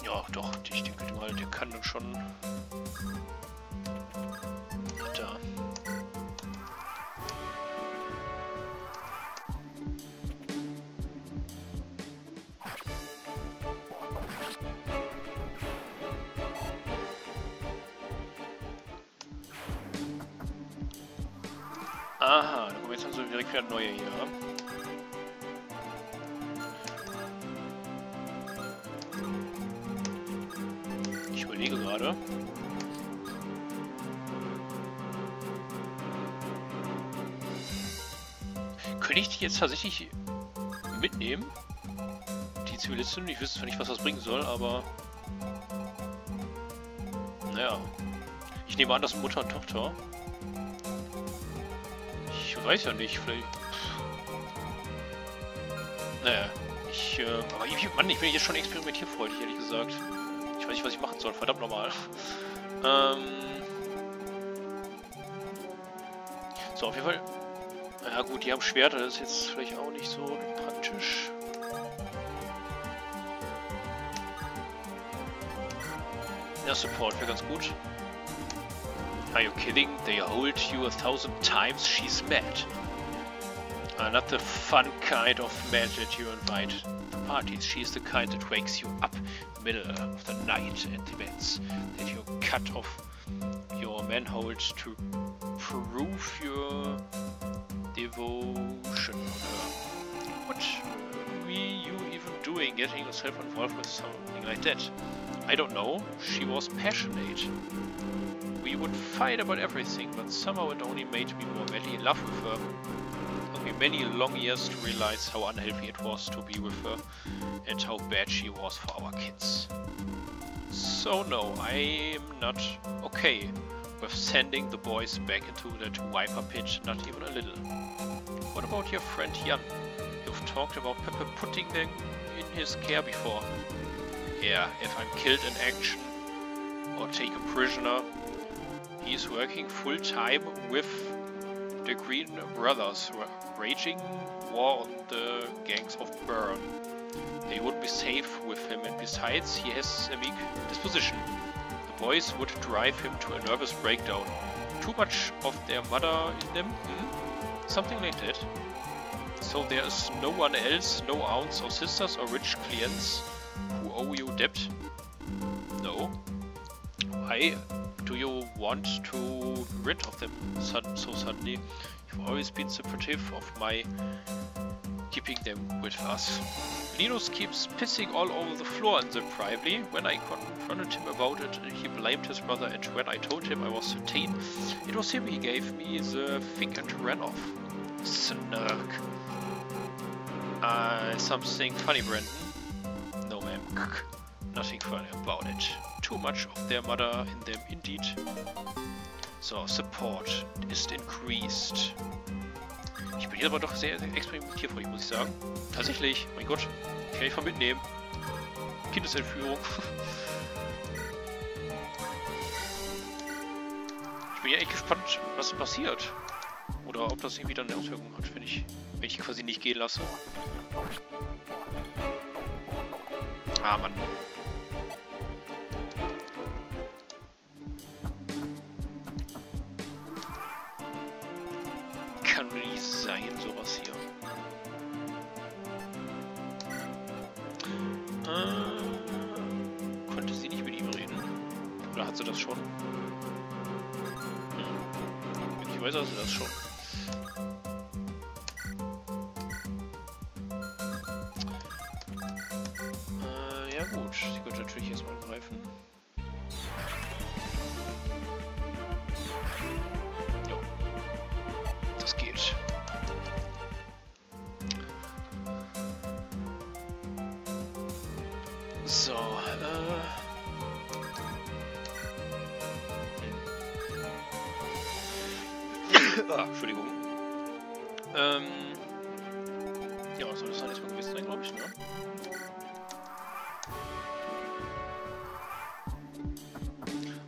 Ja, doch, ich denke mal, der kann dann schon... Da. Aha, dann kommen jetzt also direkt wieder neue hier. Ich überlege gerade. Könnte ich die jetzt tatsächlich mitnehmen? Die Zivilistin? Ich wüsste zwar nicht, was das bringen soll, aber... Naja. Ich nehme an, das sind Mutter und Tochter. Ich weiß ja nicht, vielleicht... Naja, aber Mann, ich bin jetzt schon experimentierfreudig, ehrlich gesagt. Ich weiß nicht, was ich machen soll, verdammt nochmal. So, auf jeden Fall... Ja gut, die haben Schwerter, das ist jetzt vielleicht auch nicht so praktisch. Ja, Support wäre ganz gut. Are you kidding? They hold you 1,000 times, she's mad. Not the fun kind of mad that you invite to parties. She's the kind that wakes you up middle of the night and demands that you cut off your manhood to prove your devotion on her. What were you even doing getting yourself involved with something like that? I don't know. She was passionate. We would fight about everything, but somehow it only made me more madly in love with her. It took me many long years to realize how unhealthy it was to be with her and how bad she was for our kids. So no, I'm not okay with sending the boys back into that viper pit, not even a little. What about your friend Jan? You've talked about Pepe putting them in his care before. Yeah, if I'm killed in action or taken prisoner, he's working full-time with the Green Brothers, raging war on the gangs of Burn. They would be safe with him, and besides, he has a weak disposition. The boys would drive him to a nervous breakdown. Too much of their mother in them? Something like that. So there is no one else, no aunts or sisters or rich clients who owe you debt? No. Why do you want to rid of them so suddenly? You've always been supportive of my keeping them with us. Linus keeps pissing all over the floor in them privately. When I confronted him about it, he blamed his brother, and when I told him I was 13, it was him he gave me the finger and ran off. Snark. Something funny, Brandon? No, ma'am. Nothing funny about it. Too much of their mother in them, indeed. So, Support ist increased. Ich bin hier aber doch sehr experimentierfreudig, muss ich sagen. Tatsächlich, mein Gott, kann ich mal mitnehmen. Kindesentführung. Ich bin ja echt gespannt, was passiert. Oder ob das irgendwie dann eine Auswirkung hat, wenn ich quasi nicht gehen lasse. Ah, Mann. Kann nicht sein, sowas hier. Konnte sie nicht mit ihm reden? Oder hat sie das schon? Ich weiß, also das schon. Ja gut, sie könnte natürlich jetzt mal greifen. Jo. Das geht. So, Entschuldigung. Ja, was soll das dann erstmal gewesen sein, glaube ich, ne?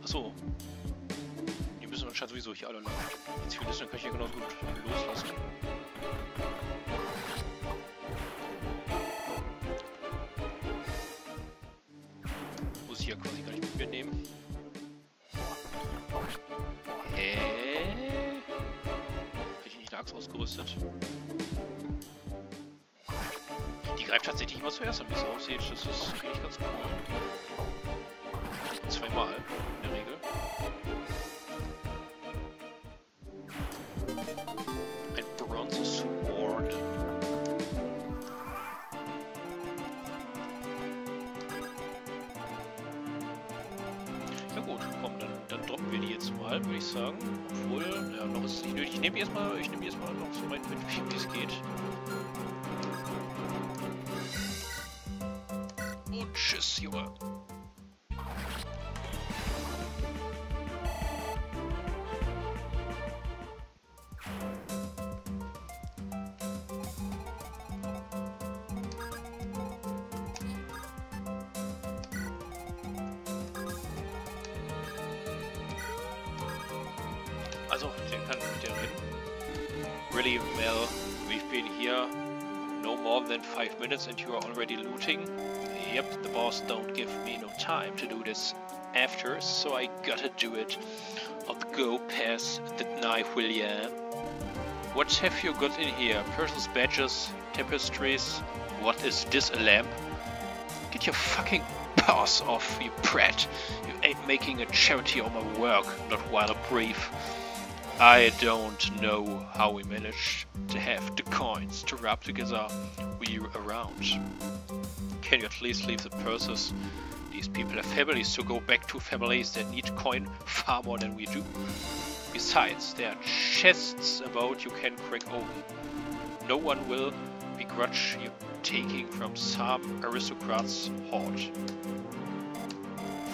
Achso. Die müssen anscheinend sowieso hier alle laufen. Jetzt viel ist, dann kann ich ja genauso gut loslassen. Muss ich ja quasi gar nicht mit mir nehmen. Ausgerüstet. Die greift tatsächlich immer zuerst, wie es aussieht. Das ist eigentlich ganz cool. Zweimal in der Regel. Ein Bronze Sword. Ja gut, komm, dann droppen wir die jetzt mal, würde ich sagen. Obwohl, ja, noch ist es nicht nötig. Ich nehme erstmal noch so weit mit, wie es geht. Und tschüss, Junge. Also, der kann mit der reden. Really well, we've been here no more than 5 minutes and you are already looting. Yep, the boss don't give me no time to do this after, so I gotta do it. On the go, pass the knife, will ya? What have you got in here? Person's badges, tapestries. What is this, a lamp? Get your fucking paws off, you brat. You ain't making a charity of my work, not while I breathe. I don't know how we managed to have the coins to rub together we around. Can you at least leave the purses? These people have families to go back to, families that need coin far more than we do. Besides, there are chests about you can crack open. No one will begrudge you taking from some aristocrat's hoard.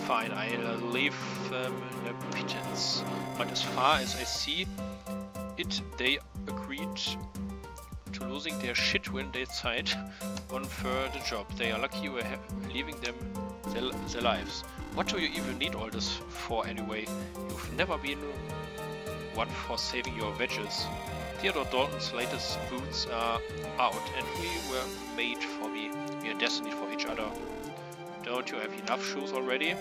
Fine, I'll leave them in a pittance, but as far as I see it, they agreed to losing their shit when they signed on for the job. They are lucky you were leaving them their lives. What do you even need all this for anyway? You've never been one for saving your wedges. Theodore Dalton's latest boots are out, and we were made for me. We are destined for each other. Don't you have enough shoes already?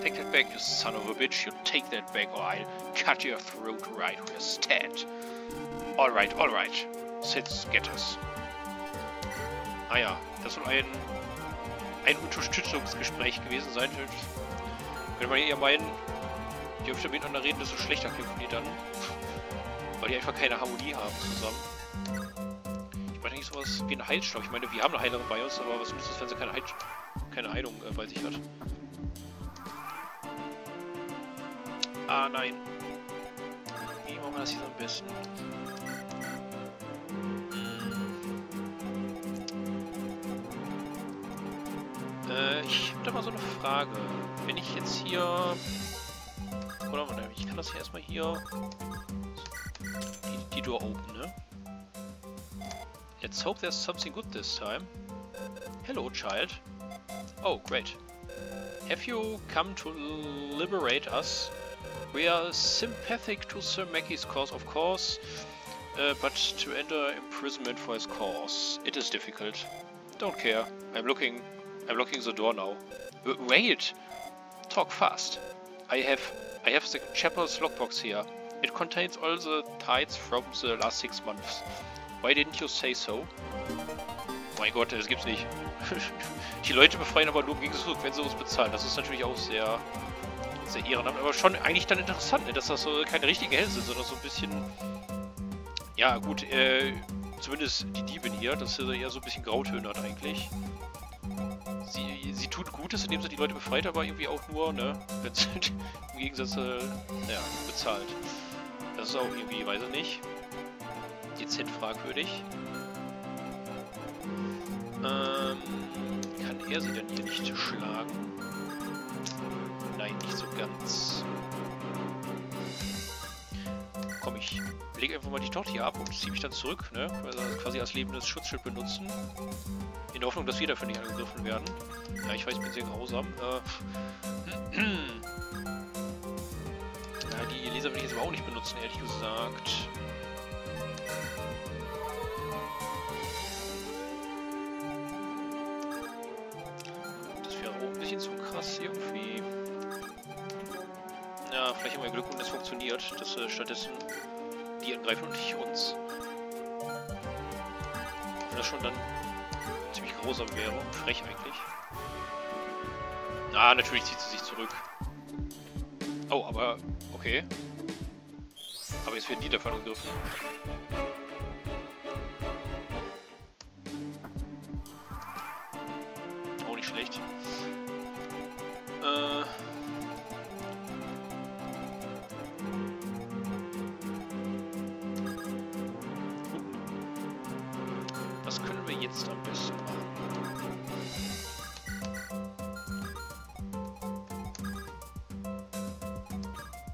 Take that back, you son of a bitch. You take that back or I'll cut your throat right where stand. Alright, alright. Sitz, get us. Ah ja, das soll ein Unterstützungsgespräch gewesen sein. Wenn man eher meinen, je öfter miteinander reden, desto schlechter kämpfen die dann. Weil die einfach keine Harmonie haben zusammen. Ich mache eigentlich sowas wie ein Heilstoff. Ich meine, wir haben eine Heilerin bei uns, aber was nützt es, wenn sie keine Heilung bei sich hat? Ah, nein. Wie machen wir das hier so am besten? Ich habe da mal so eine Frage. Wenn ich jetzt hier... Oder mal, ich kann das hier erstmal hier... Die Door open, ne? Let's hope there's something good this time. Hello, child. Oh, great. Have you come to liberate us? We are sympathetic to Sir Mackey's cause, of course, but to enter imprisonment for his cause, it is difficult. Don't care. I'm locking the door now. Wait! Talk fast. I have the chapel's lockbox here. It contains all the tithes from the last 6 months. Why didn't you say so? Mein Gott, das gibt's nicht. Die Leute befreien aber nur im Gegenzug, wenn sie uns bezahlen. Das ist natürlich auch sehr ehrenhaft, aber schon eigentlich dann interessant, ne? Dass das so keine richtigen Helden sind, sondern so ein bisschen... Ja gut, zumindest die Diebin hier, das ist eher so ein bisschen Grautöne hat eigentlich. Sie tut Gutes, indem sie die Leute befreit, aber irgendwie auch nur, ne? Wenn sie im Gegensatz, ja, bezahlt. Das ist auch irgendwie, weiß ich nicht, dezent fragwürdig. Kann er sie denn hier nicht schlagen? Nein, nicht so ganz. Komm, ich lege einfach mal die Tochter hier ab und ziehe mich dann zurück, ne? Also quasi als lebendes Schutzschild benutzen. In der Hoffnung, dass wir dafür nicht angegriffen werden. Ja, ich weiß, ich bin sehr grausam. Ja, die Laser will ich jetzt aber auch nicht benutzen, ehrlich gesagt. Das wäre auch ein bisschen zu krass irgendwie. Ja, vielleicht haben wir Glück und es funktioniert, dass stattdessen die angreifen und nicht uns. Wenn das schon dann ziemlich grausam wäre und frech eigentlich. Ah, natürlich zieht sie sich zurück. Oh, aber okay. Aber jetzt werden die davon angegriffen. Auch nicht schlecht. Was können wir jetzt am besten machen?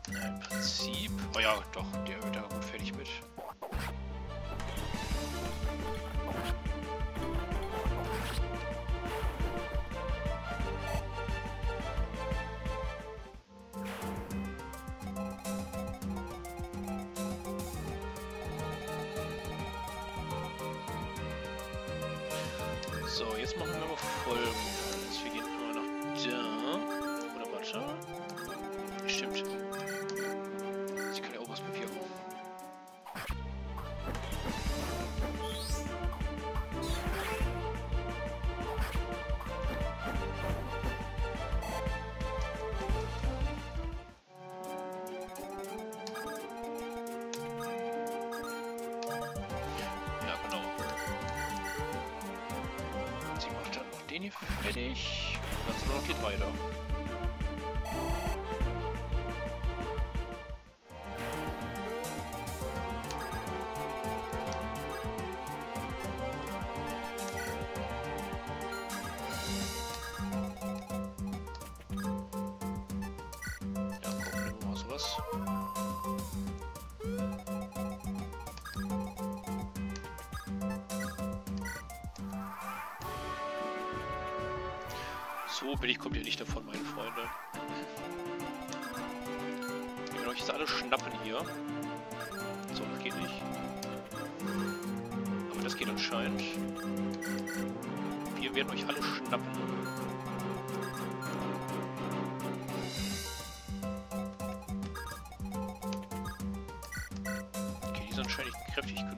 Im Prinzip... Oh ja, doch, der wird da gut fertig mit. So, jetzt machen wir aber Folgendes. Wir gehen nur nach da. Oder warte. Stimmt. Sie kann ja auch was bewirken. Ja, genau. Sie macht dann noch den hier fertig. Dann sind wir noch geht weiter. Ja, komm, nehmen wir mal sowas. So billig kommt ihr nicht davon, meine Freunde. Wir werden euch jetzt alle schnappen hier. So, das geht nicht. Aber das geht anscheinend. Wir werden euch alle schnappen. Okay, die sind anscheinend kräftig genug.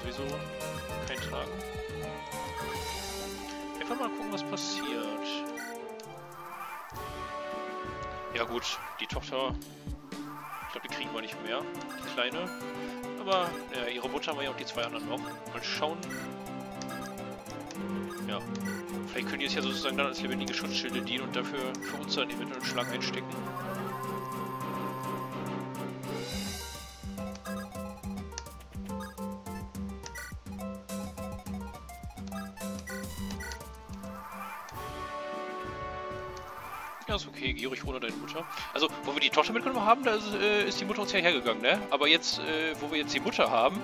Sowieso kein Tragen. Einfach mal gucken, was passiert. Ja gut, die Tochter, ich glaube, die kriegen wir nicht mehr, die Kleine. Aber ihre Mutter war ja auch die zwei anderen noch. Mal schauen. Ja, vielleicht können die es ja sozusagen dann als lebendige Schutzschilde dienen und dafür für uns dann eventuell einen Schlag einstecken. Ja, ist okay, geh ruhig ohne deine Mutter. Also, wo wir die Tochter mitgenommen haben, da ist die Mutter uns ja hergegangen, ne? Aber jetzt, wo wir jetzt die Mutter haben,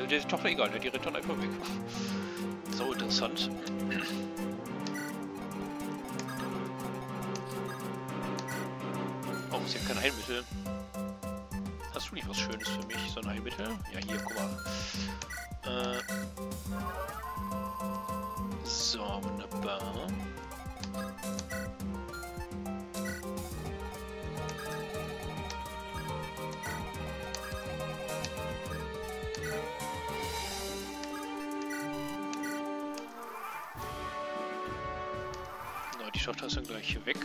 der Tochter egal, ne? Die rennt dann einfach weg. So interessant. Oh, sie hat kein Heilmittel. Hast du nicht was Schönes für mich? So ein Heilmittel? Ja, hier, guck mal. So, wunderbar. Die Tochter ist dann gleich hier weg.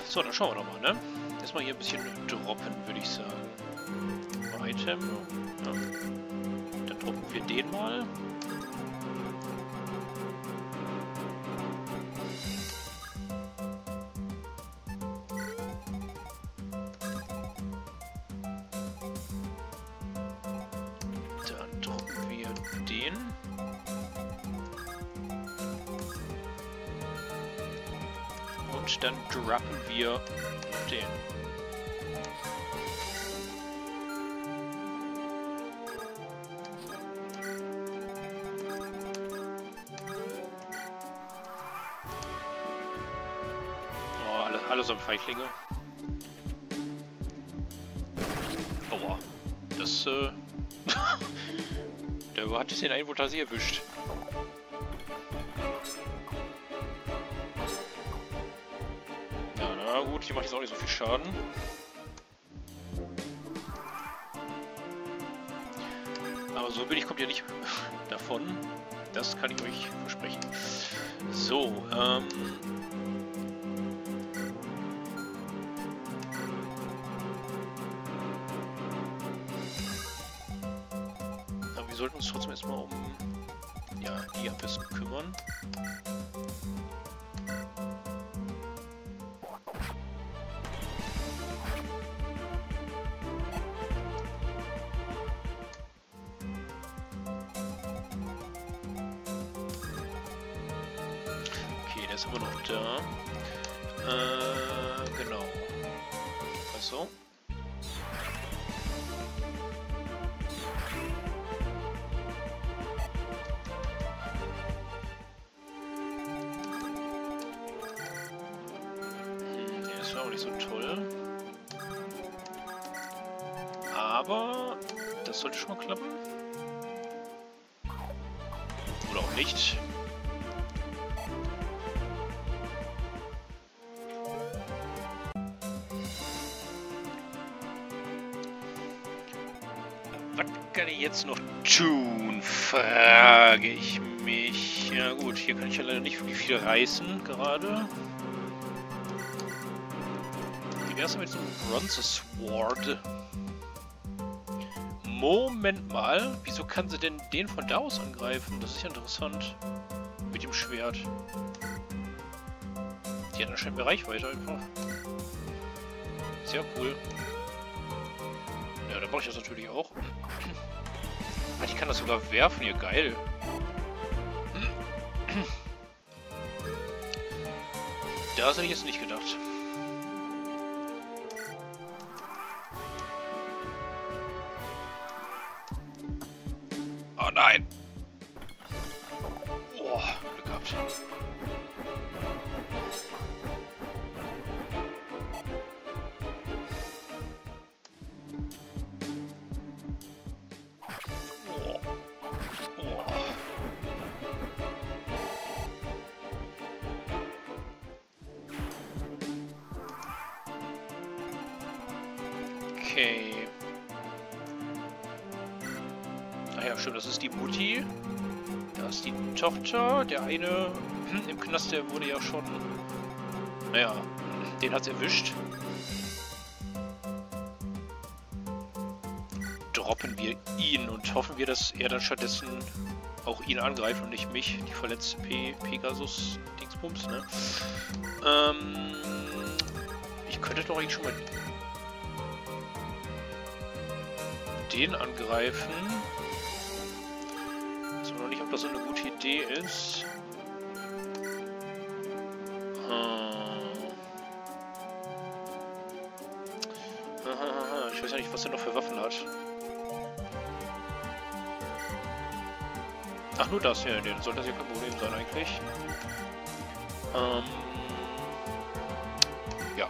So, dann schauen wir doch mal, ne? Erstmal hier ein bisschen droppen, würde ich sagen. Item. Ja. Dann droppen wir den mal. Dann droppen wir den. Und dann droppen wir den. Oh, alles am Feiglinge. Aua. Das, der hat es den einen wohl tatsächlich erwischt. Na gut, hier macht jetzt auch nicht so viel Schaden. Aber so billig kommt ihr nicht davon. Das kann ich euch versprechen. So, aber wir sollten uns trotzdem erstmal um die am besten kümmern. Der ist immer noch da. Genau. Achso. Der ist auch nicht so toll. Aber das sollte schon mal klappen. Oder auch nicht. Was kann ich jetzt noch tun, frage ich mich. Ja gut, hier kann ich ja leider nicht wirklich viel reißen gerade. Wie wär's denn mit so einem Bronze Sword? Moment mal, wieso kann sie denn den von da aus angreifen? Das ist ja interessant. Mit dem Schwert. Die hat anscheinend mehr Reichweite einfach. Sehr cool. Ja, dann mache ich das natürlich auch. Ich kann das sogar werfen hier, geil. Das hätte ich jetzt nicht gedacht. Oh nein! Oh, Glück gehabt. Okay. Ah ja, stimmt, das ist die Mutti. Da ist die Tochter. Der eine im Knast, der wurde ja schon... Naja, den hat's erwischt. Droppen wir ihn und hoffen wir, dass er dann stattdessen auch ihn angreift und nicht mich. Die verletzte Pegasus-Dingsbums, ne? Ich könnte doch eigentlich schon mal den angreifen. Ich weiß noch nicht, ob das so eine gute Idee ist. Ich weiß ja nicht, was er noch für Waffen hat. Ach, nur das, ja, dann sollte das ja kein Problem sein eigentlich. Ja.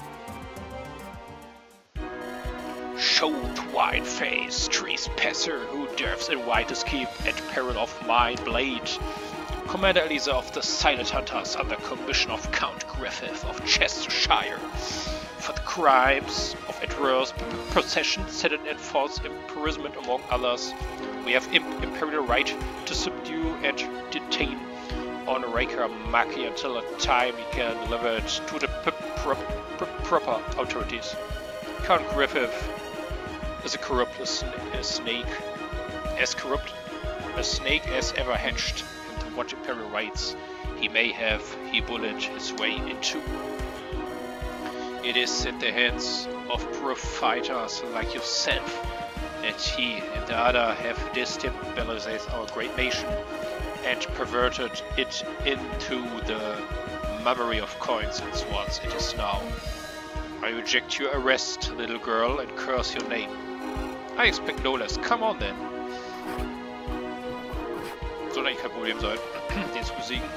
Show the white face, trespasser, who dares invite escape at peril of my blade. Commander Elisa of the Silent Hunters under commission of Count Griffith of Chestershire. For the crimes of adverse possession, set and enforced imprisonment among others. We have imperial right to subdue and detain on Raker Maki until a time we can deliver it to the proper authorities. Count Griffith is a corrupt snake, as corrupt a snake as ever hatched into what imperial rights he may have bullied his way into. It is at the hands of profiters like yourself that he and the other have destabilized our great nation and perverted it into the mummery of coins and swords it is now. I reject your arrest, little girl, and curse your name. I expect no less. Come on then. Soll eigentlich kein Problem sein, den zu besiegen,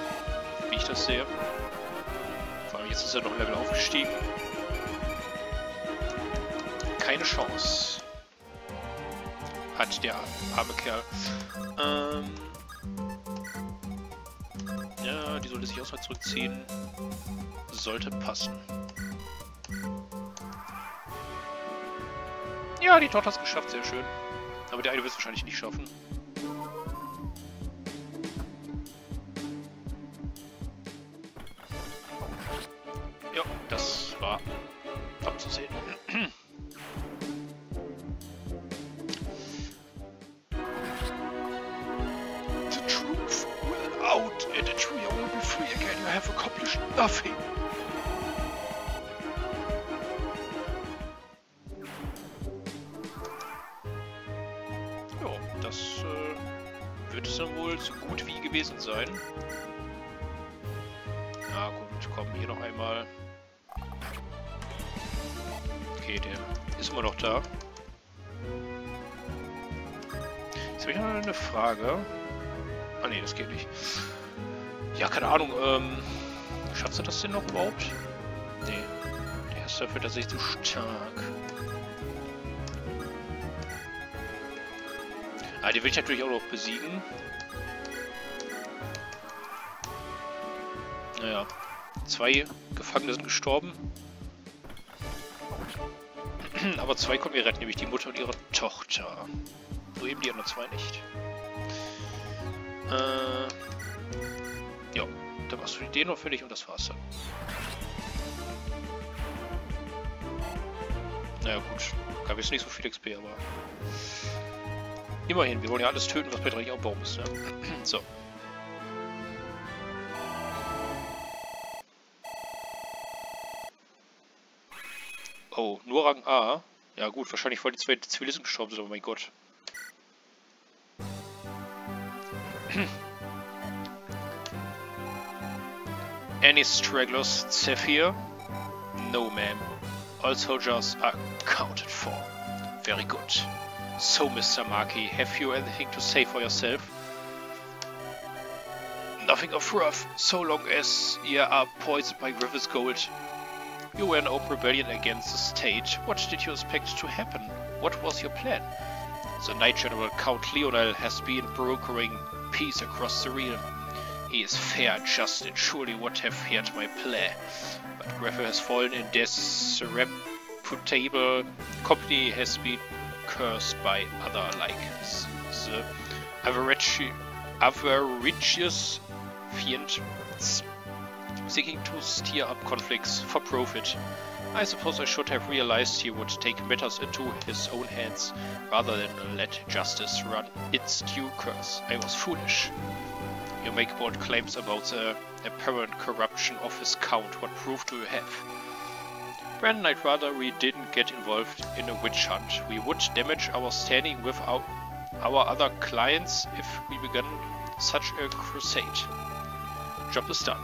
wie ich das sehe. Vor allem jetzt ist er noch ein Level aufgestiegen. Keine Chance. Hat der arme Kerl. Ja, die sollte sich auch mal zurückziehen. Sollte passen. Ja, die Tochter hat es geschafft, sehr schön. Aber der eine wird es wahrscheinlich nicht schaffen. Ja, das war abzusehen. The truth will out and the trio will be free again. You have accomplished nothing. Das wird es dann wohl so gut wie gewesen sein. Ja gut, komm, hier noch einmal. Okay, der ist immer noch da. Jetzt habe ich noch eine Frage. Ah ne, das geht nicht. Ja, keine Ahnung, schafft sie das denn noch überhaupt? Nee, der ist dafür tatsächlich zu stark. Ah, die will ich natürlich auch noch besiegen. Naja, 2 Gefangene sind gestorben. Aber 2 konnten wir retten, nämlich die Mutter und ihre Tochter. Nur eben die anderen 2 nicht. Ja, dann machst du den noch fertig und das war's dann. Naja gut, gab jetzt nicht so viel XP, aber... Immerhin, wir wollen ja alles töten, was bei 3 am Baum ist, ne? So. Oh, nur Rang A. Ja gut, wahrscheinlich weil die 2 Zivilisten gestorben sind, oh mein Gott. Any stragglers, Zephyr? No, ma'am. All soldiers are accounted for. Very good. So, Mr. Maki, have you anything to say for yourself? Nothing of worth, so long as you are poisoned by Griffith's gold. You were in open rebellion against the state. What did you expect to happen? What was your plan? The Knight General Count Leonel has been brokering peace across the realm. He is fair, just, and surely would have heard my plea. But Griffith has fallen in disreputable company, has been cursed by other like the avaricious fiend seeking to stir up conflicts for profit. I suppose I should have realized he would take matters into his own hands rather than let justice run its due course. I was foolish. You make bold claims about the apparent corruption of his count. What proof do you have? Brandon, I'd rather we didn't get involved in a witch hunt. We would damage our standing with our other clients if we began such a crusade. Job is done.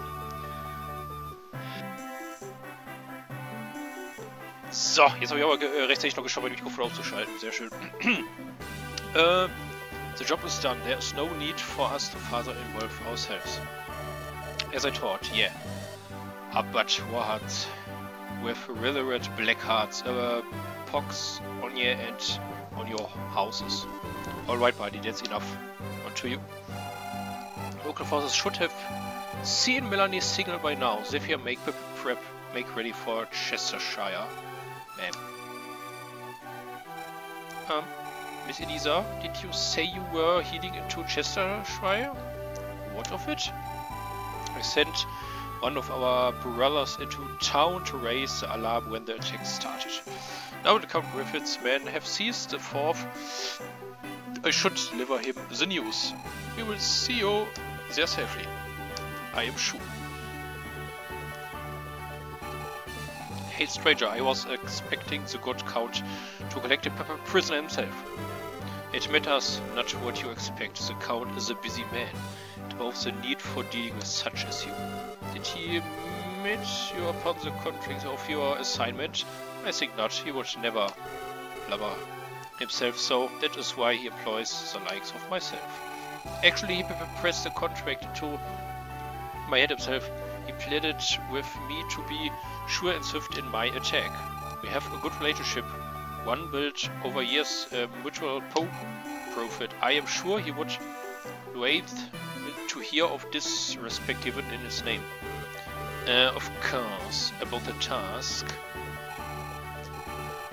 So, jetzt habe ich aber rechtzeitig noch geschafft, mein Mikrofon aufzuschalten. Sehr schön. The job is done. There is no need for us to further involve ourselves. As I thought, yeah. But what? With revered black hearts, pox on you and on your houses. Alright, buddy, that's enough. On to you. Local forces should have seen Melanie's signal by now. Zephyr, make prep, make ready for Chestershire. Miss Elisa, did you say you were heading into Chestershire? What of it? I sent one of our brothers into town to raise the alarm when the attack started. Now that Count Griffith's men have seized the fort, I should deliver him the news. We will see you there safely, I am sure. Hey stranger, I was expecting the good Count to collect a prisoner himself. It matters not what you expect, the Count is a busy man, and both the need for dealing with such as you. Did he meet you upon the contract of your assignment? I think not, he would never blubber himself so, that is why he employs the likes of myself. Actually, he pressed the contract into my head himself. He pleaded with me to be sure and swift in my attack. We have a good relationship, one built over years, mutual profit. I am sure he would wait to hear of disrespect given in his name. Of course, about the task.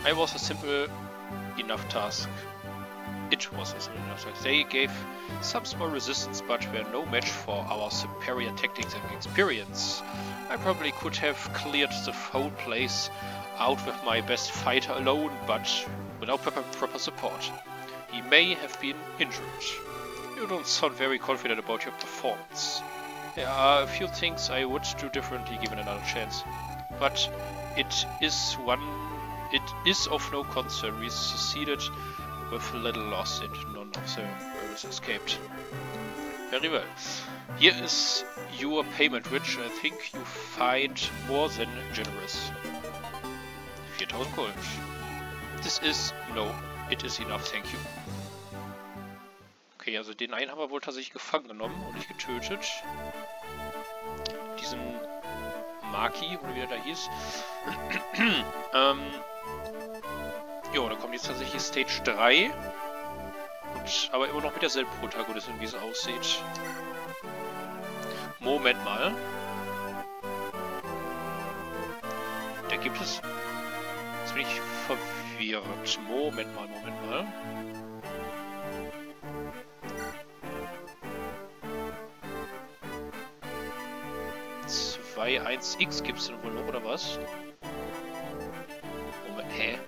I was a simple enough task. It was a simple enough task. They gave some small resistance, but were no match for our superior tactics and experience. I probably could have cleared the whole place out with my best fighter alone, but without proper support. He may have been injured. You don't sound very confident about your performance. There are a few things I would do differently given another chance, but it is of no concern. We succeeded with little loss and none of the rebels escaped. Very well. Here is your payment, which I think you find more than generous. 4000 Gold. This is... no, it is enough, thank you. Okay, also den einen haben wir wohl tatsächlich gefangen genommen und nicht getötet. Diesen Maki, oder wie er da hieß. Jo, dann kommt jetzt tatsächlich Stage 3. Aber immer noch mit derselben Protagonistin, wie sie aussieht. Moment mal. Da gibt es... Jetzt bin ich verwirrt. Moment mal. 2.1x gibt es denn wohl noch, oder was? Moment, hä?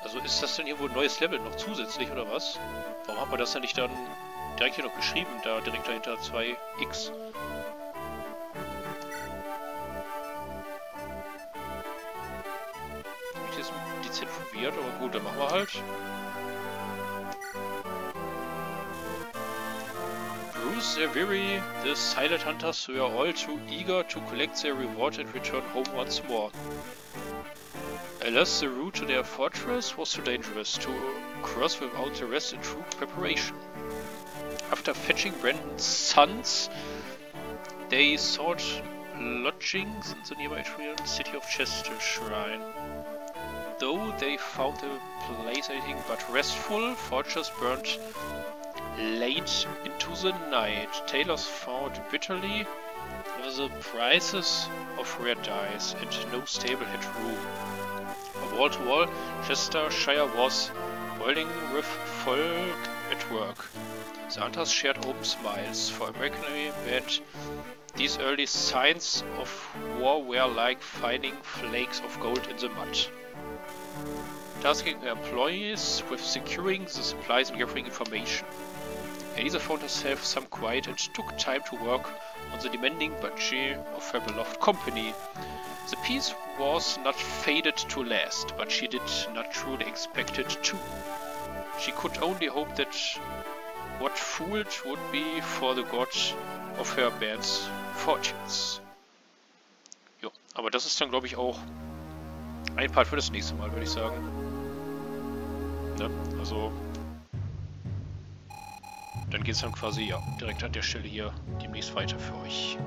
Also ist das denn hier wohl ein neues Level noch zusätzlich, oder was? Warum hat man das denn nicht dann direkt hier noch geschrieben, da direkt dahinter 2x? Bin ich jetzt dezent verwirrt, aber gut, dann machen wir halt. Bruce Avery, the Silent Hunters were all too eager to collect their reward and return home once more. Alas, the route to their fortress was too dangerous to cross without the rest and true preparation. After fetching Brandon's sons, they sought lodgings in the nearby city of Chestershire. Though they found the place anything but restful, fortress burned late into the night. Tailors fought bitterly with the prices of rare dice, and no stable had room. From wall to wall, Chestershire was toiling with folk at work. The hunters shared open smiles. For American band, these early signs of war were like finding flakes of gold in the mud. Tasking her employees with securing the supplies and gathering information. Elisa found herself some quiet and took time to work on the demanding budget of her beloved company. The peace was not fated to last, but she did not truly expect it to. She could only hope that what fooled would be for the god of her band's fortunes. Jo, aber das ist dann, glaube ich, auch ein Part für das nächste Mal, würde ich sagen. Ne? Also, dann geht es dann quasi, ja, direkt an der Stelle hier demnächst weiter für euch.